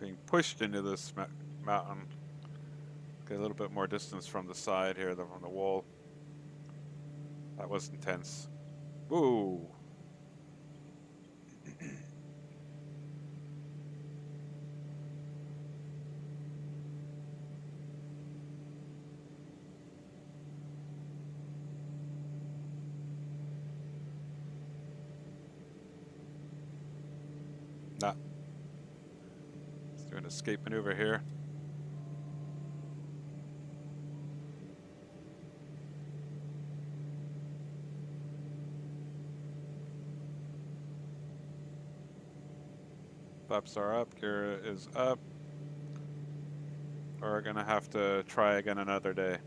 Being pushed into this mountain. Get a little bit more distance from the side here, from the wall. That was intense. Woo! Nah. Let's do an escape maneuver here. Flaps are up, gear is up. We're gonna have to try again another day.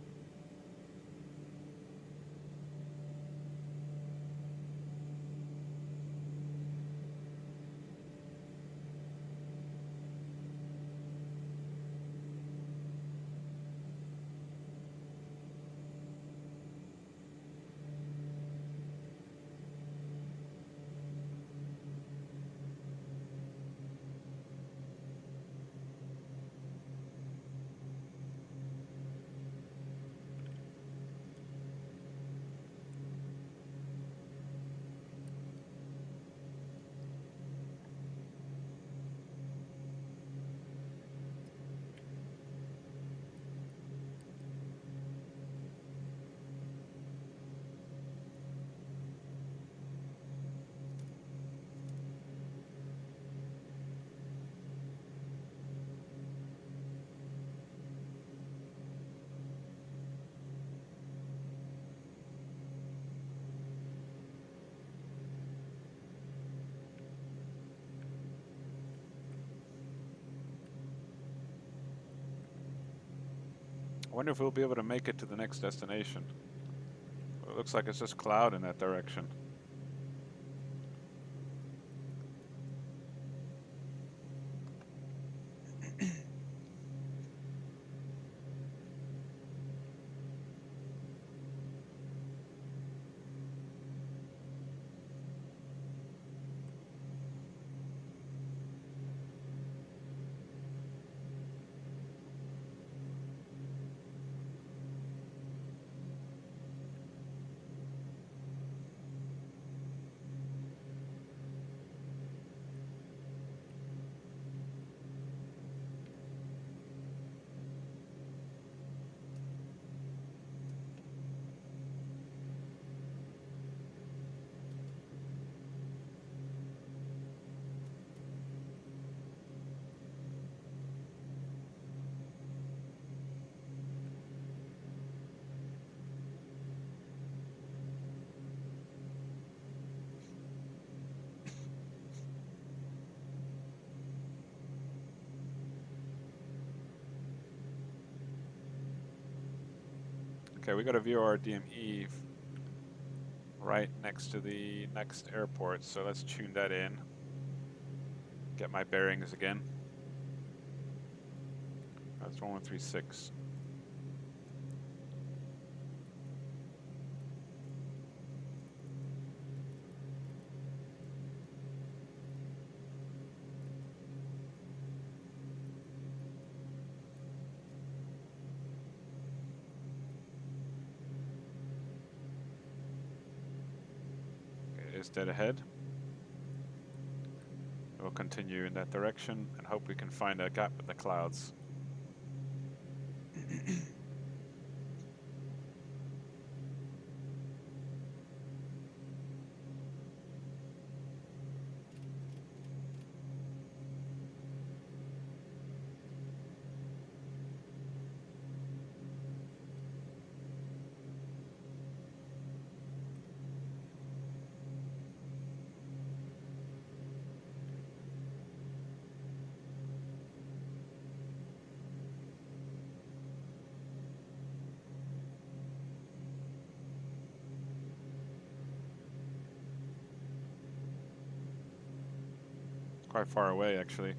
wonder if we'll be able to make it to the next destination. It looks like it's just cloud in that direction. Okay, we got a VOR-DME right next to the next airport, so let's tune that in. Get my bearings again. That's 1136. It is dead ahead. We'll continue in that direction and hope we can find a gap in the clouds. Quite far away, actually.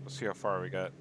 Let's see how far we got.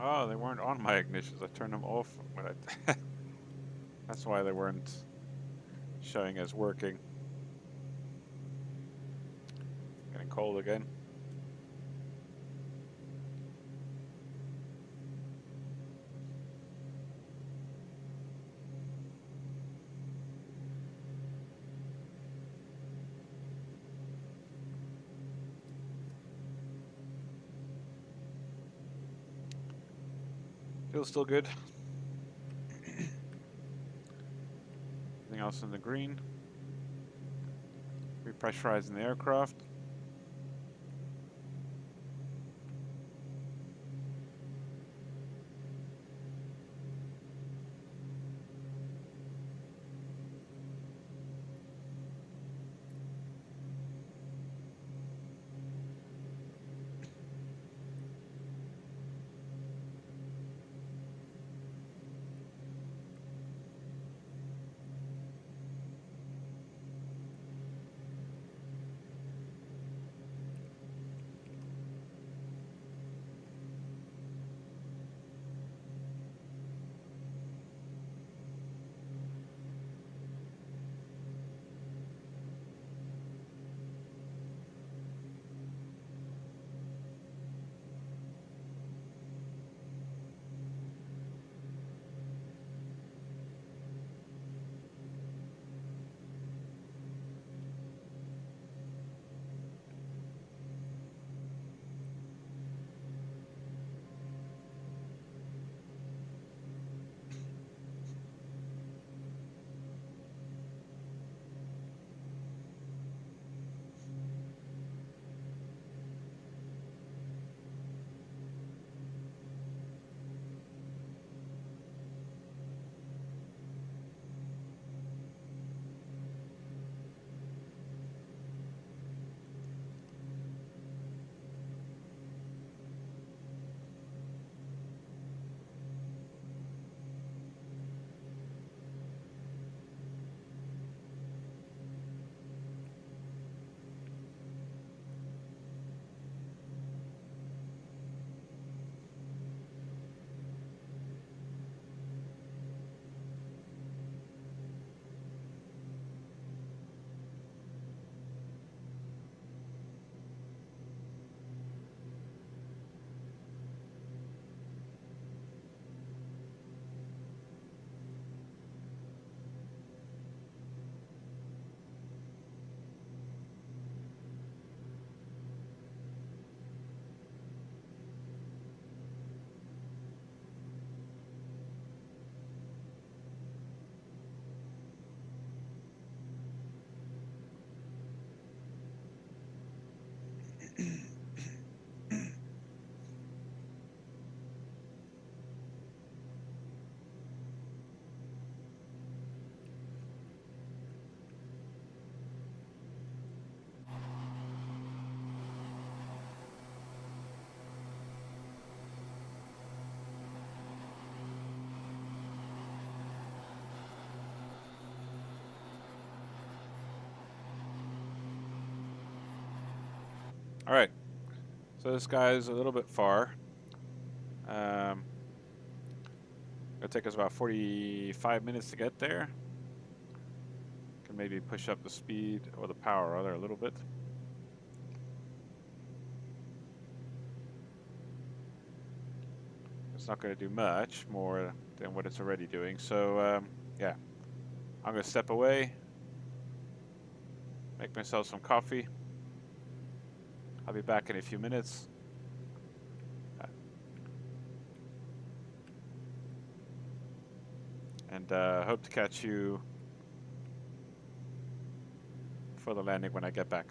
Oh, they weren't on my ignitions. I turned them off when I that's why they weren't showing as working. Getting cold again. Feels still good. Anything else in the green? Repressurizing the aircraft. All right, so this guy's a little bit far. It'll take us about 45 minutes to get there. Can maybe push up the speed or the power rather a little bit. It's not going to do much more than what it's already doing. So yeah, I'm going to step away, make myself some coffee. I'll be back in a few minutes. And hope to catch you for the landing when I get back.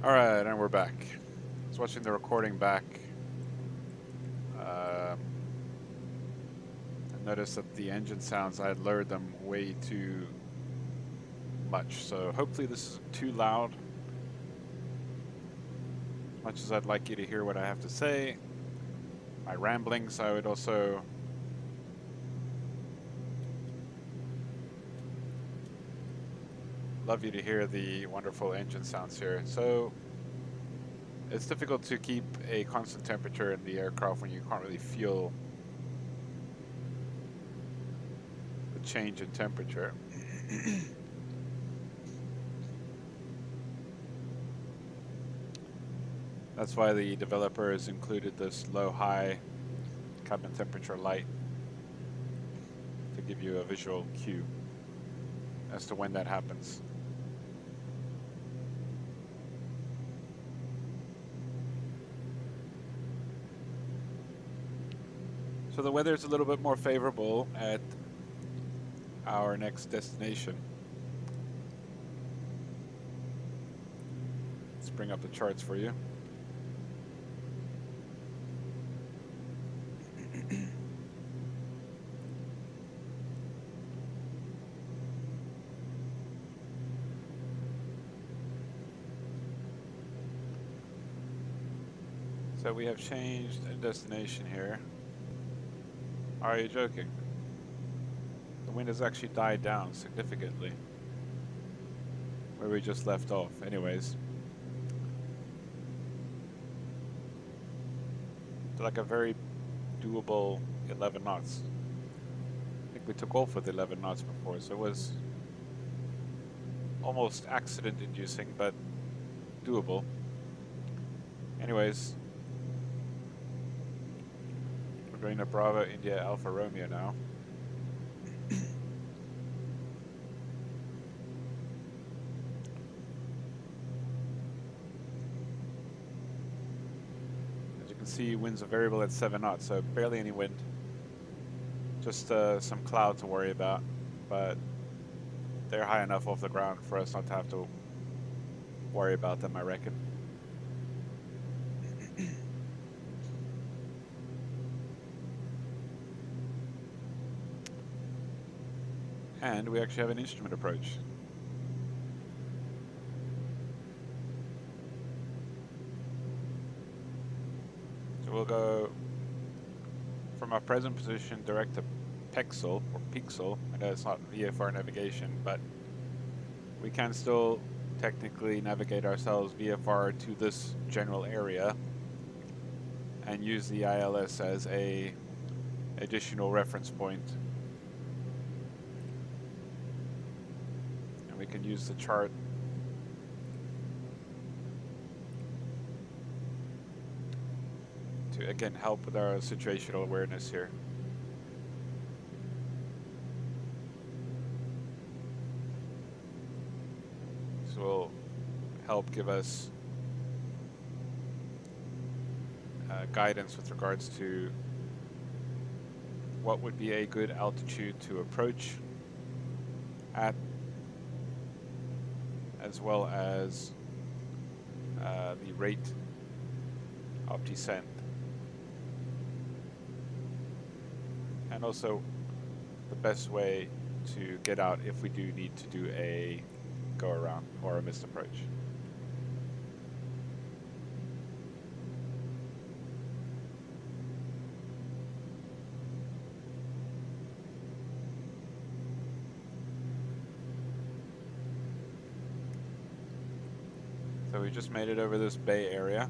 Alright, and we're back. I was watching the recording back. I noticed that the engine sounds, I had lowered them way too much. So hopefully this isn't too loud. As much as I'd like you to hear what I have to say, my ramblings, I would also love you to hear the wonderful engine sounds here. So it's difficult to keep a constant temperature in the aircraft when you can't really feel the change in temperature. That's why the developers included this low-high cabin temperature light to give you a visual cue as to when that happens. So the weather is a little bit more favorable at our next destination. Let's bring up the charts for you. So we have changed a destination here. Are you joking? The wind has actually died down significantly where we just left off. Anyways, it's like a very doable 11 knots. I think we took off with 11 knots before, so it was almost accident inducing, but doable. Anyways, we're going to Bravo India Alpha Romeo now. As you can see, winds are variable at 7 knots, so barely any wind. Just some cloud to worry about, but they're high enough off the ground for us not to have to worry about them, I reckon. And we actually have an instrument approach. So we'll go from our present position direct to Pixel, or Pixel. I know it's not VFR navigation, but we can still technically navigate ourselves VFR to this general area and use the ILS as a additional reference point. And we can use the chart to again help with our situational awareness here. This will help give us guidance with regards to what would be a good altitude to approach at, as well as the rate of descent, and also the best way to get out if we do need to do a go around or a missed approach. So we just made it over this bay area.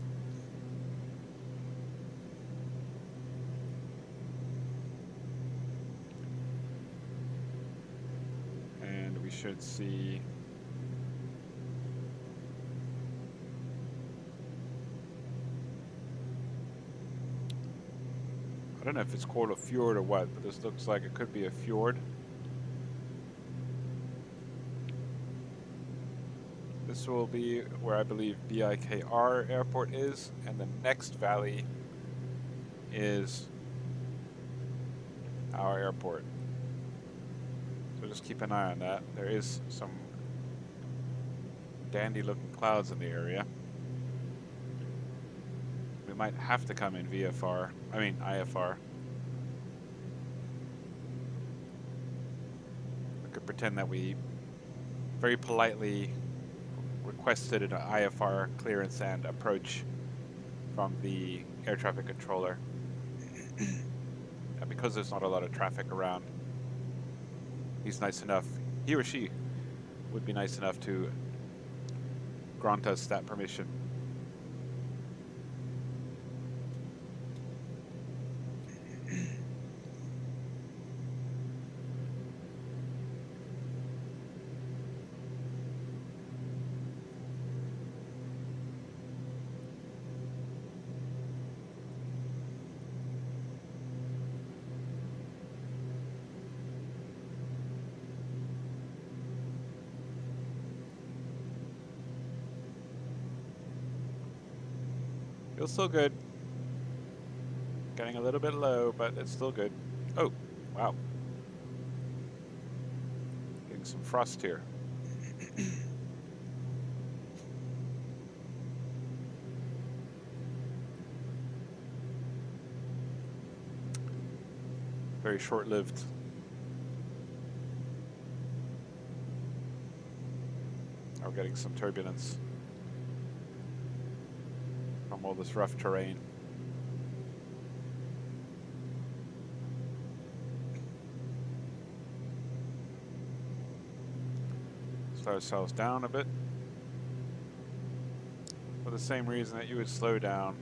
And we should see I don't know if it's called a fjord or what, but this looks like it could be a fjord. This will be where I believe BIKR airport is, and the next valley is our airport. So just keep an eye on that. There is some dandy looking clouds in the area. We might have to come in VFR, I mean IFR. We could pretend that we very politely requested an IFR clearance and approach from the air traffic controller. And because there's not a lot of traffic around, he's nice enough, he or she would be nice enough to grant us that permission. Feels still good. Getting a little bit low, but it's still good. Oh, wow. Getting some frost here. Very short-lived. We're getting some turbulence from all this rough terrain. Slow ourselves down a bit for the same reason that you would slow down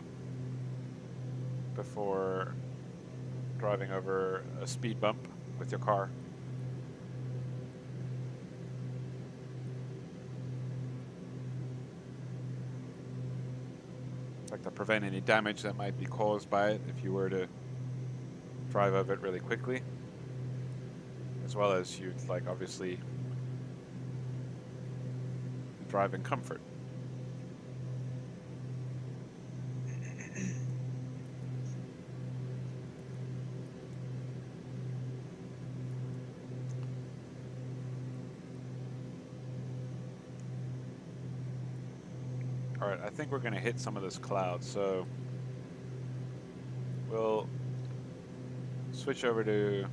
before driving over a speed bump with your car. Like to prevent any damage that might be caused by it if you were to drive over it really quickly, as well as you'd like obviously drive in comfort. All right, I think we're going to hit some of this cloud, so we'll switch over to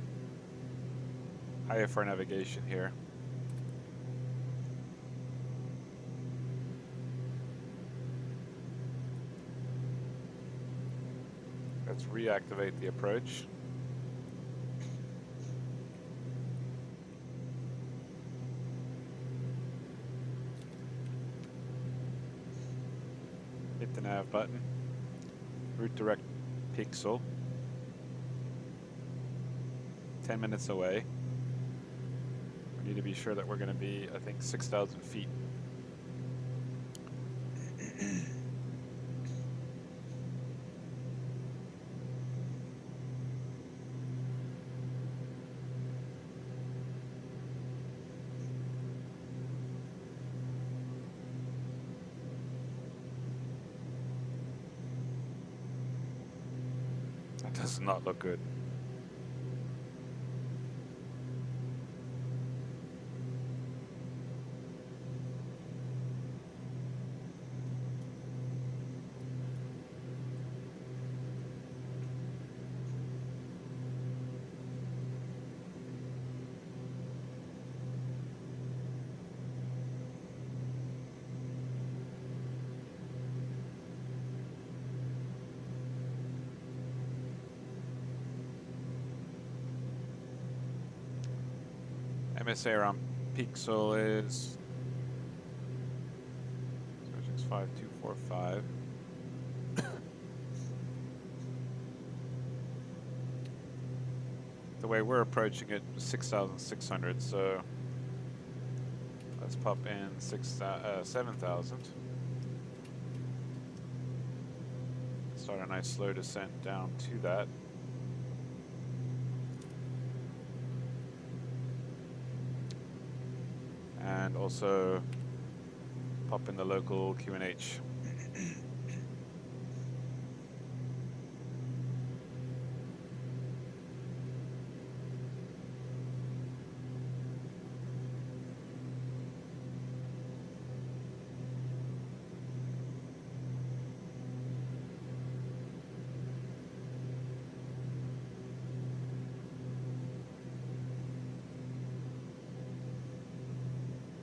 IFR navigation here. Let's reactivate the approach. Hit the nav button. Route direct pixel. 10 minutes away. We need to be sure that we're going to be, I think, 6,000 feet. That does not look good. MSA on pixel is 065245. The way we're approaching it is 6,600, so let's pop in 7,000. Start a nice slow descent down to that. And also pop in the local QNH.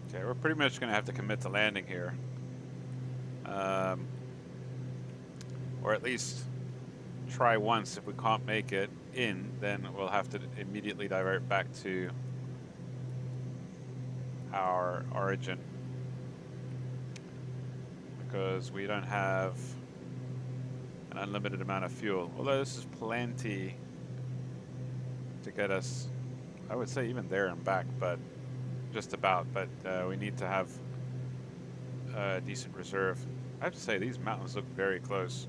Okay, we're pretty much going to have to commit to landing here. Or at least try once. If we can't make it in, then we'll have to immediately divert back to our origin. Because we don't have an unlimited amount of fuel. Although this is plenty to get us, I would say, even there and back, but just about. But we need to have a decent reserve. I have to say, these mountains look very close.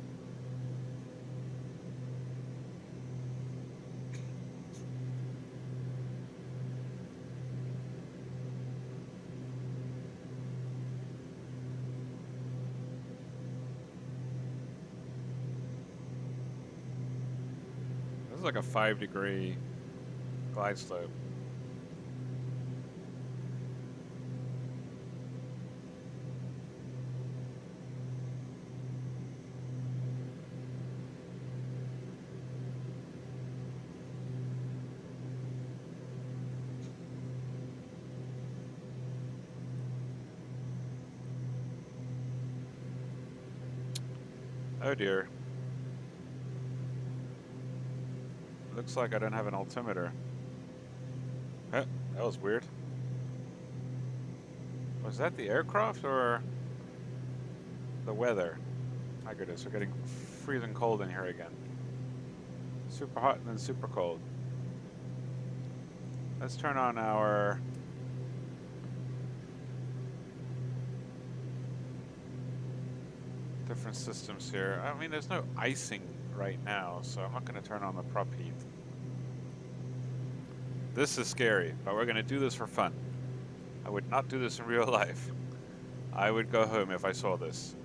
This is like a 5-degree glide slope. Oh dear. Looks like I don't have an altimeter. Huh, that was weird. Was that the aircraft or the weather? My goodness, we're getting freezing cold in here again. Super hot and then super cold. Let's turn on our different systems here. I mean, there's no icing right now, so I'm not going to turn on the prop heat. This is scary, but we're going to do this for fun. I would not do this in real life. I would go home if I saw this.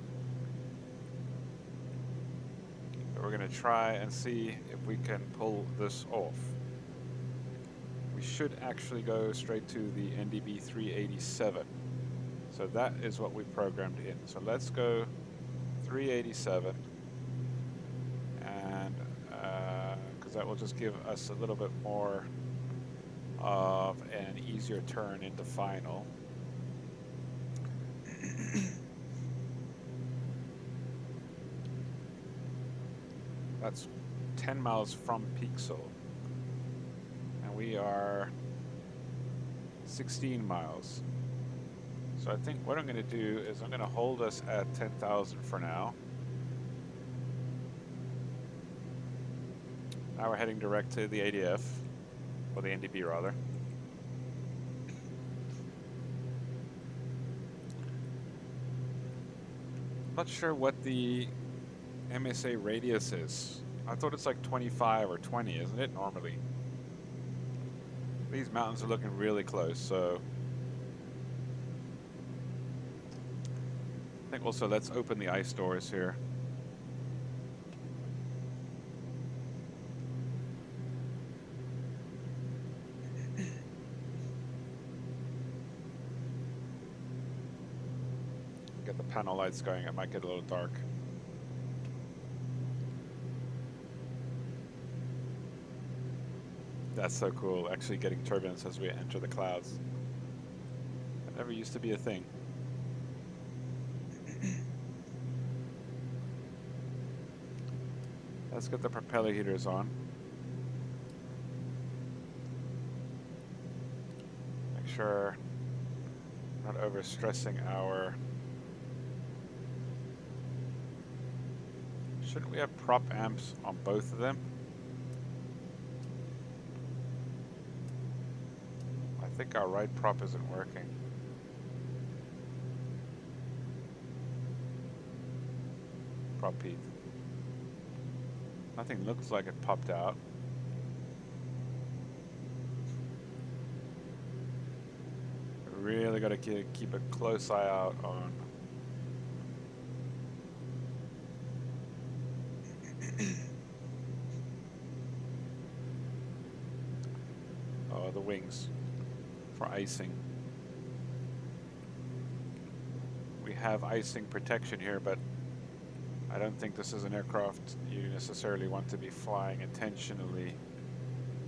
But we're going to try and see if we can pull this off. We should actually go straight to the NDB 387. So that is what we programmed in. So let's go 387, and because that will just give us a little bit more of an easier turn into final. That's 10 miles from Pixel, and we are 16 miles. So I think what I'm going to do is I'm going to hold us at 10,000 for now. Now we're heading direct to the ADF, or the NDB rather. Not sure what the MSA radius is. I thought it's like 25 or 20, isn't it, normally? These mountains are looking really close, so I think also let's open the ice doors here. Get the panel lights going, it might get a little dark. That's so cool, actually getting turbulence as we enter the clouds. That never used to be a thing. Let's get the propeller heaters on. Make sure we're not overstressing our... Shouldn't we have prop amps on both of them? I think our right prop isn't working. Prop heat. Nothing looks like it popped out. Really got to keep a close eye out on the wings for icing. We have icing protection here, but I don't think this is an aircraft you necessarily want to be flying intentionally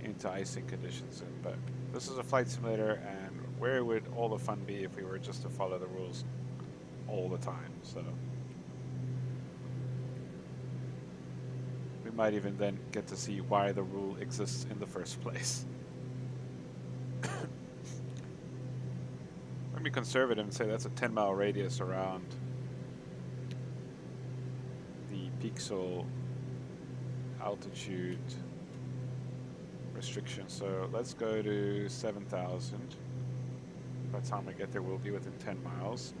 into icing conditions in. But this is a flight simulator, and where would all the fun be if we were just to follow the rules all the time? So we might even then get to see why the rule exists in the first place. Let me be conservative and say that's a 10-mile radius around the pixel altitude restriction. So let's go to 7,000. By the time we get there, we'll be within 10 miles.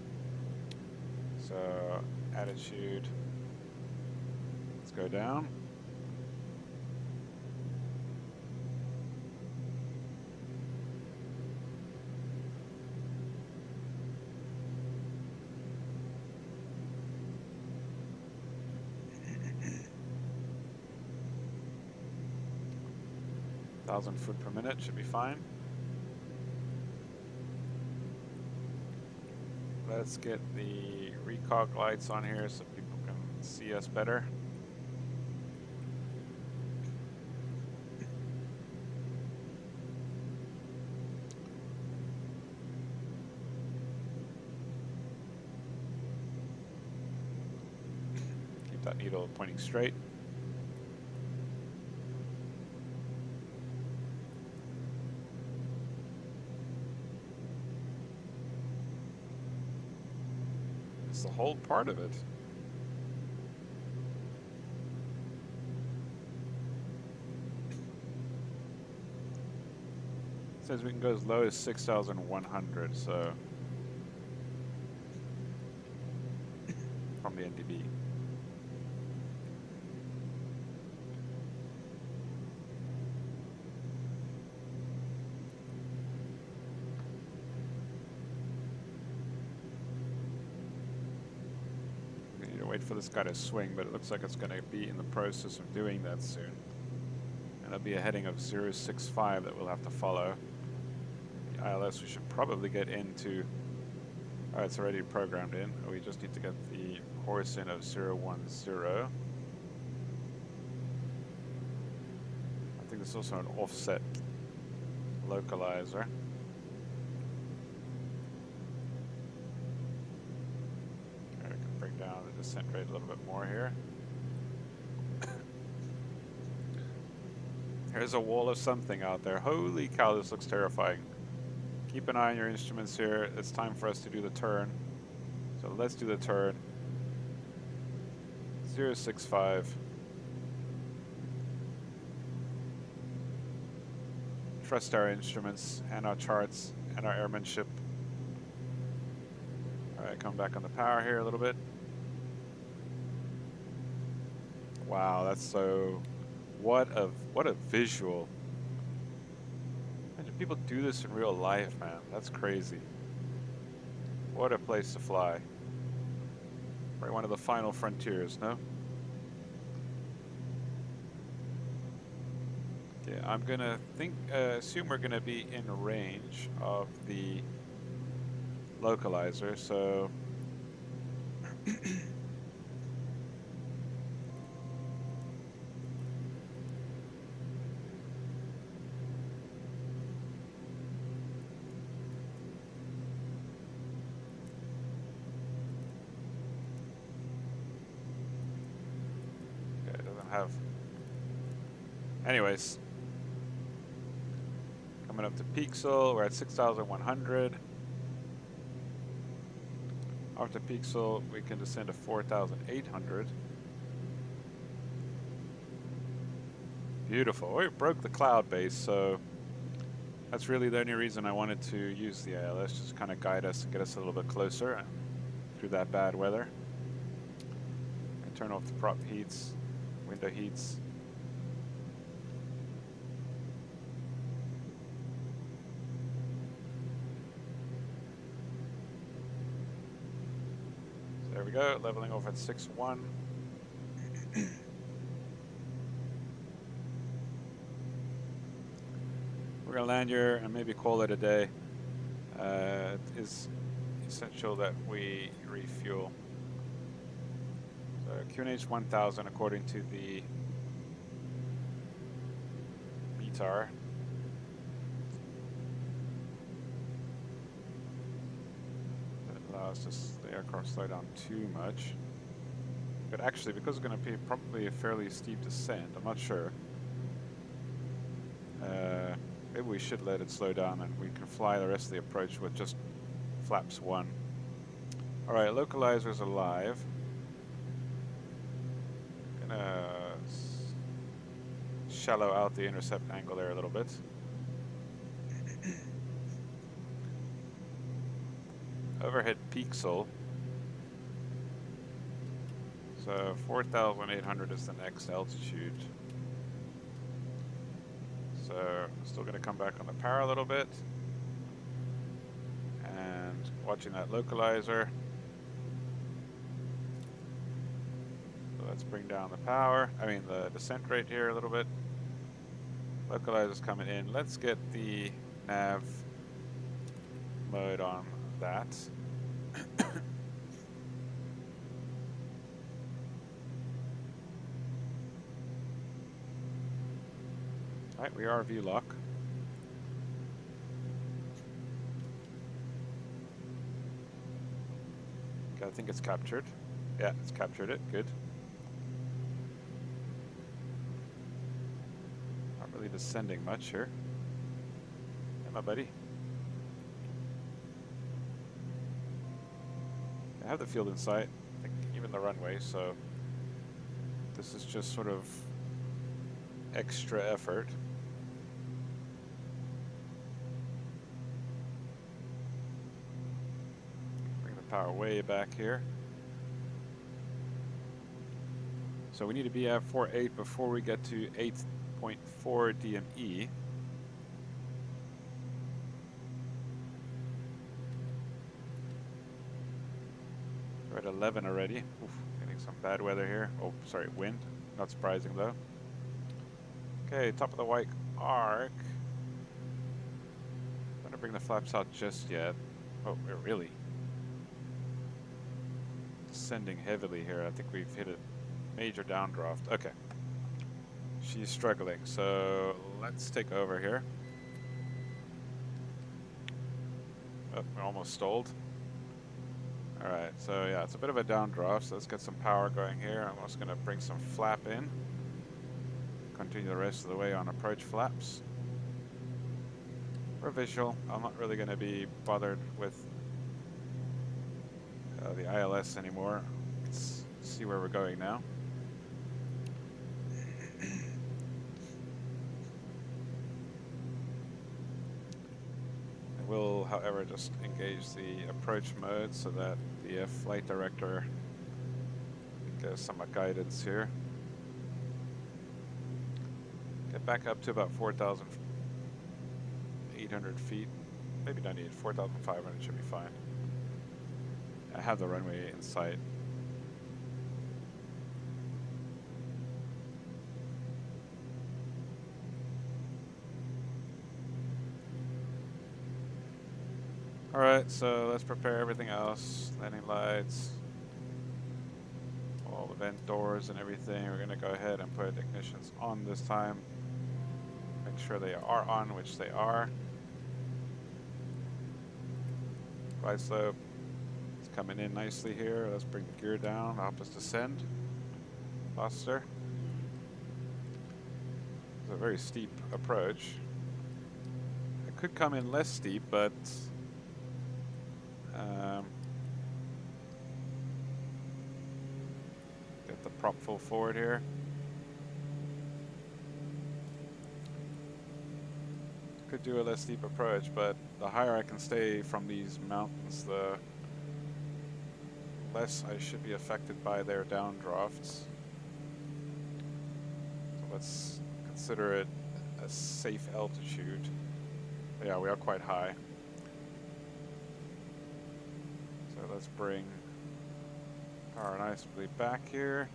So attitude, let's go down. Thousand foot per minute should be fine. Let's get the recog lights on here so people can see us better. Keep that needle pointing straight. It's the whole part of it. It says we can go as low as 6,100, so from the NDB. We need to wait for this guy to swing, but it looks like it's going to be in the process of doing that soon. And there'll be a heading of 065 that we'll have to follow. The ILS we should probably get into. Oh, it's already programmed in. We just need to get the horse in of 010. I think there's also an offset localizer. I can bring down the descent rate a little bit more here. There's a wall of something out there. Holy cow, this looks terrifying. Keep an eye on your instruments here. It's time for us to do the turn. So let's do the turn. 065. Trust our instruments and our charts and our airmanship. Alright, come back on the power here a little bit. Wow, that's so... What a visual. Imagine people do this in real life, man. That's crazy. What a place to fly. Right, one of the final frontiers, no? Yeah, I'm gonna assume we're gonna be in range of the localizer, so it doesn't have. Anyways, coming up to Pixel, we're at 6,100. After Pixel, we can descend to 4,800. Beautiful. We broke the cloud base, so that's really the only reason I wanted to use the ILS, just kind of guide us and get us a little bit closer through that bad weather. And turn off the prop heats, window heats. So there we go, leveling off at 6.1. We're going to land here and maybe call it a day. It is essential that we refuel. So QNH 1000 according to the METAR. us the aircraft slow down too much. But actually, because it's going to be probably a fairly steep descent, I'm not sure. Maybe we should let it slow down and we can fly the rest of the approach with just flaps 1. Alright, localizer's alive. Gonna shallow out the intercept angle there a little bit. Overhead pixel. So 4,800 is the next altitude. So still going to come back on the power a little bit. And watching that localizer. So let's bring down the power. I mean the descent rate here a little bit. Localizer's coming in. Let's get the nav mode on that. Alright, we are V-lock. Okay, I think it's captured. Yeah, it's captured it. Good. Not really descending much here. Hey, my buddy. I have the field in sight. I think even the runway, so this is just sort of extra effort. Bring the power way back here. So we need to be at 4.8 before we get to 8.4 DME. We're at 11 already. Oof, getting some bad weather here. Oh, sorry, wind. Not surprising though. Okay, top of the white arc. I'm gonna bring the flaps out just yet. Oh, we're really descending heavily here. I think we've hit a major downdraft. Okay. She's struggling, so let's take over here. Oh, we're almost stalled. Alright, so yeah, it's a bit of a downdraft, so let's get some power going here. I'm also going to bring some flap in. Continue the rest of the way on approach flaps. For visual, I'm not really going to be bothered with the ILS anymore. Let's see where we're going now. I will, however, just engage the approach mode so that the flight director gets some guidance here. Get back up to about 4,800 feet. Maybe don't need 4,500 should be fine. I have the runway in sight. Alright, so let's prepare everything else. Landing lights, all the vent doors and everything. We're going to go ahead and put ignitions on this time. Make sure they are on, which they are. Glide slope is coming in nicely here. Let's bring the gear down, help us descend faster. It's a very steep approach. It could come in less steep, but get the prop full forward here. Could do a less steep approach, but the higher I can stay from these mountains, the less I should be affected by their downdrafts. So let's consider it a safe altitude. Yeah, we are quite high. So let's bring power nicely back here.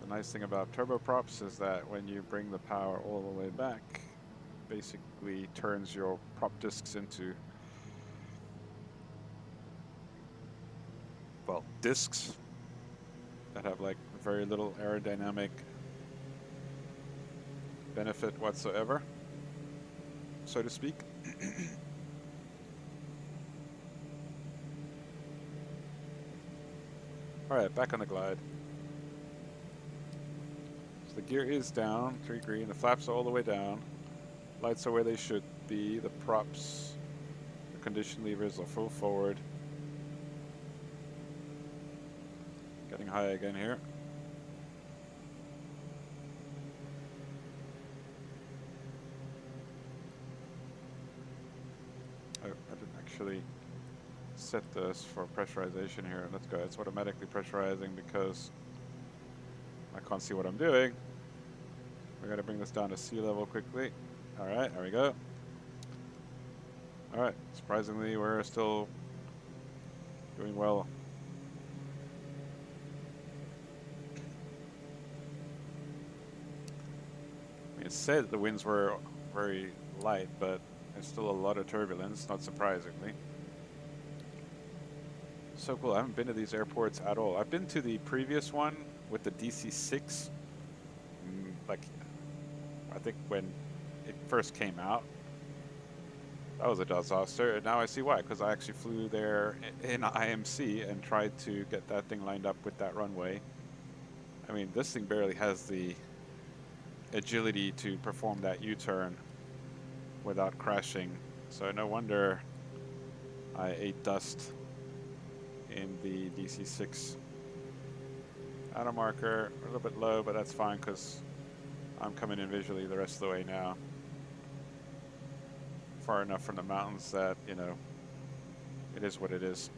The nice thing about turboprops is that when you bring the power all the way back, basically turns your prop discs into, well, discs that have like very little aerodynamic benefit whatsoever, so to speak. Alright, back on the glide. So the gear is down, 3 green, the flaps are all the way down. Lights are where they should be, the props, the condition levers are full forward. Getting high again here. Oh, I didn't actually set this for pressurization here. Let's go. It's automatically pressurizing because I can't see what I'm doing. We're going to bring this down to sea level quickly. Alright, there we go. Alright, surprisingly, we're still doing well. I mean, it said the winds were very light, but there's still a lot of turbulence, not surprisingly. So cool. I haven't been to these airports at all. I've been to the previous one with the DC-6. Like, I think when it first came out, that was a disaster. And now I see why, because I actually flew there in IMC and tried to get that thing lined up with that runway. I mean, this thing barely has the agility to perform that U-turn without crashing. So no wonder I ate dust in the DC-6. Auto marker, a little bit low, but that's fine because I'm coming in visually the rest of the way now. Far enough from the mountains that, you know, it is what it is.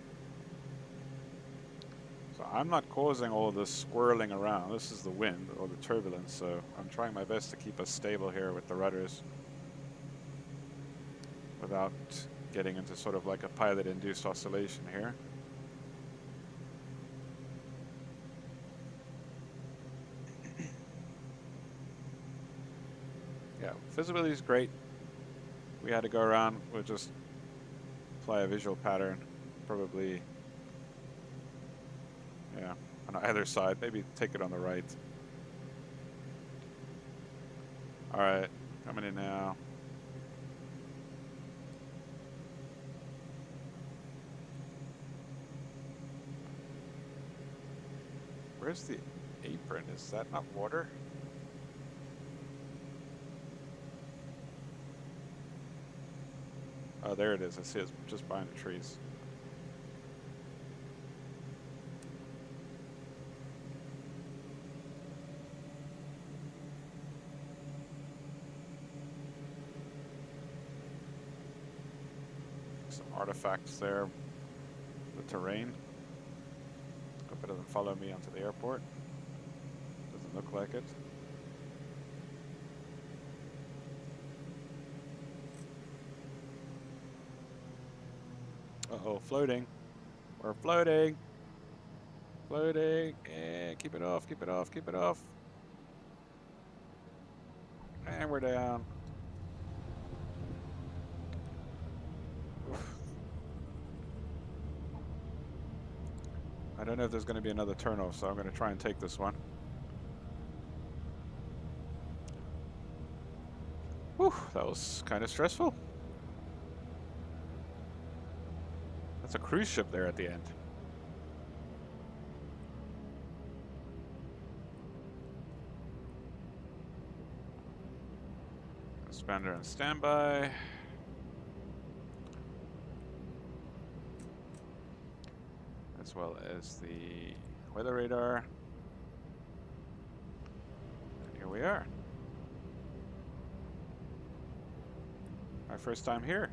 So I'm not causing all of this swirling around. This is the wind or the turbulence, so I'm trying my best to keep us stable here with the rudders without getting into sort of like a pilot-induced oscillation here. Yeah, visibility is great. We had to go around, we'll just apply a visual pattern, probably, yeah, on either side, maybe take it on the right. All right, coming in now. Where's the apron? Is that not water? Oh, there it is. I see it's just behind the trees. Some artifacts there. The terrain. Hope it doesn't follow me onto the airport. Doesn't look like it. Uh-oh, floating. We're floating. Floating. And keep it off, keep it off, keep it off. And we're down. Oof. I don't know if there's going to be another turnoff, so I'm going to try and take this one. Whew, that was kind of stressful. That's a cruise ship there at the end. Expander on standby. As well as the weather radar. And here we are. My first time here.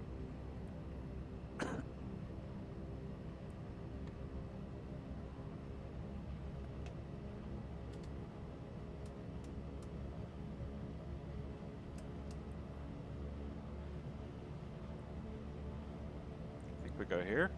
I think we go here.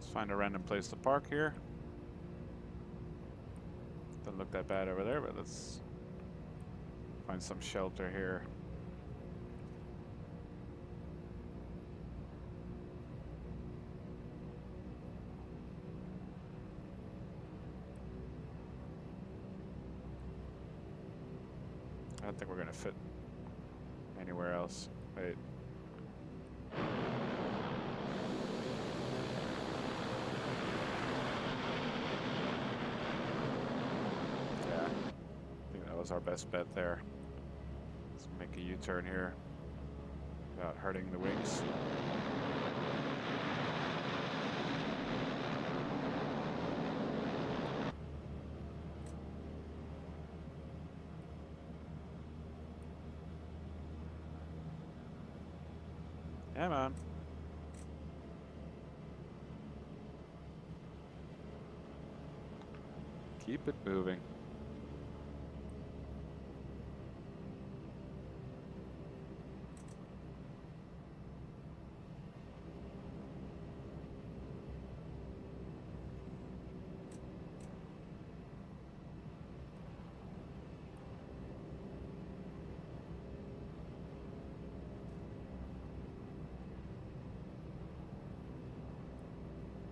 Let's find a random place to park here. Doesn't look that bad over there, but let's find some shelter here. I don't think we're gonna fit anywhere else. Wait. Yeah, I think that was our best bet there. Let's make a U-turn here without hurting the wings. Come on. Keep it moving.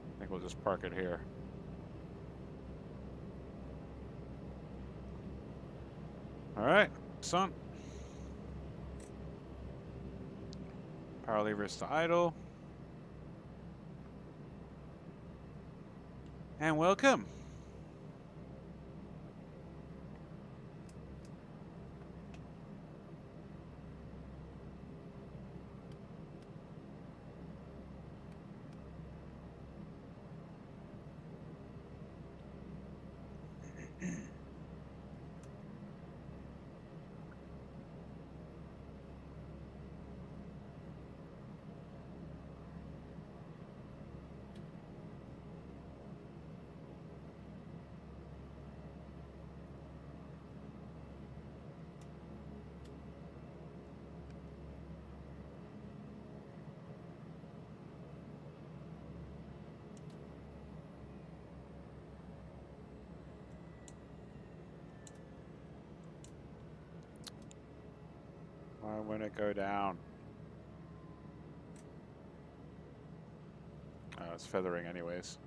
I think we'll just park it here. All right, son. Power levers to idle. And welcome. Why won't it go down? Oh, it's feathering anyways.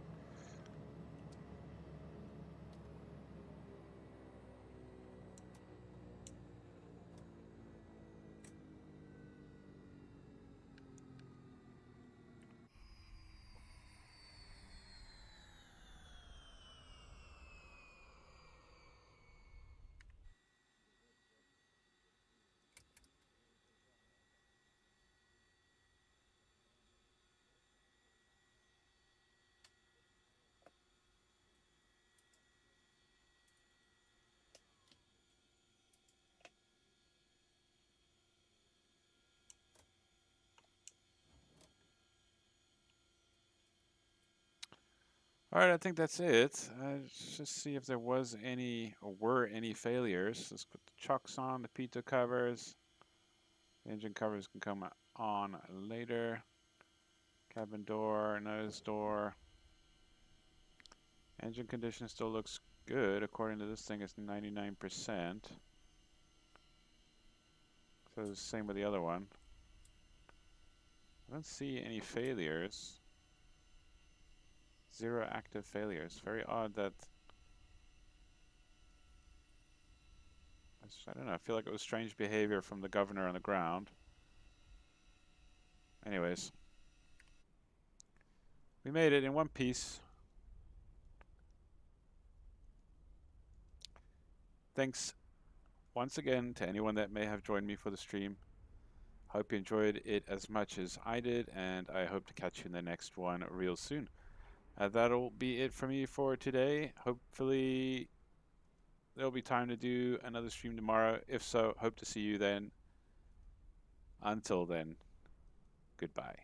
All right, I think that's it. Let's just see if there was any or were any failures. Let's put the chocks on, the pitot covers. The engine covers can come on later. Cabin door, nose door. Engine condition still looks good. According to this thing, it's 99%. So it's the same with the other one. I don't see any failures. 0 active failures. Very odd that... I don't know, I feel like it was strange behavior from the governor on the ground. Anyways. We made it in one piece. Thanks once again to anyone that may have joined me for the stream. Hope you enjoyed it as much as I did, and I hope to catch you in the next one real soon. That'll be it for me for today. Hopefully there'll be time to do another stream tomorrow. If so, hope to see you then. Until then, goodbye.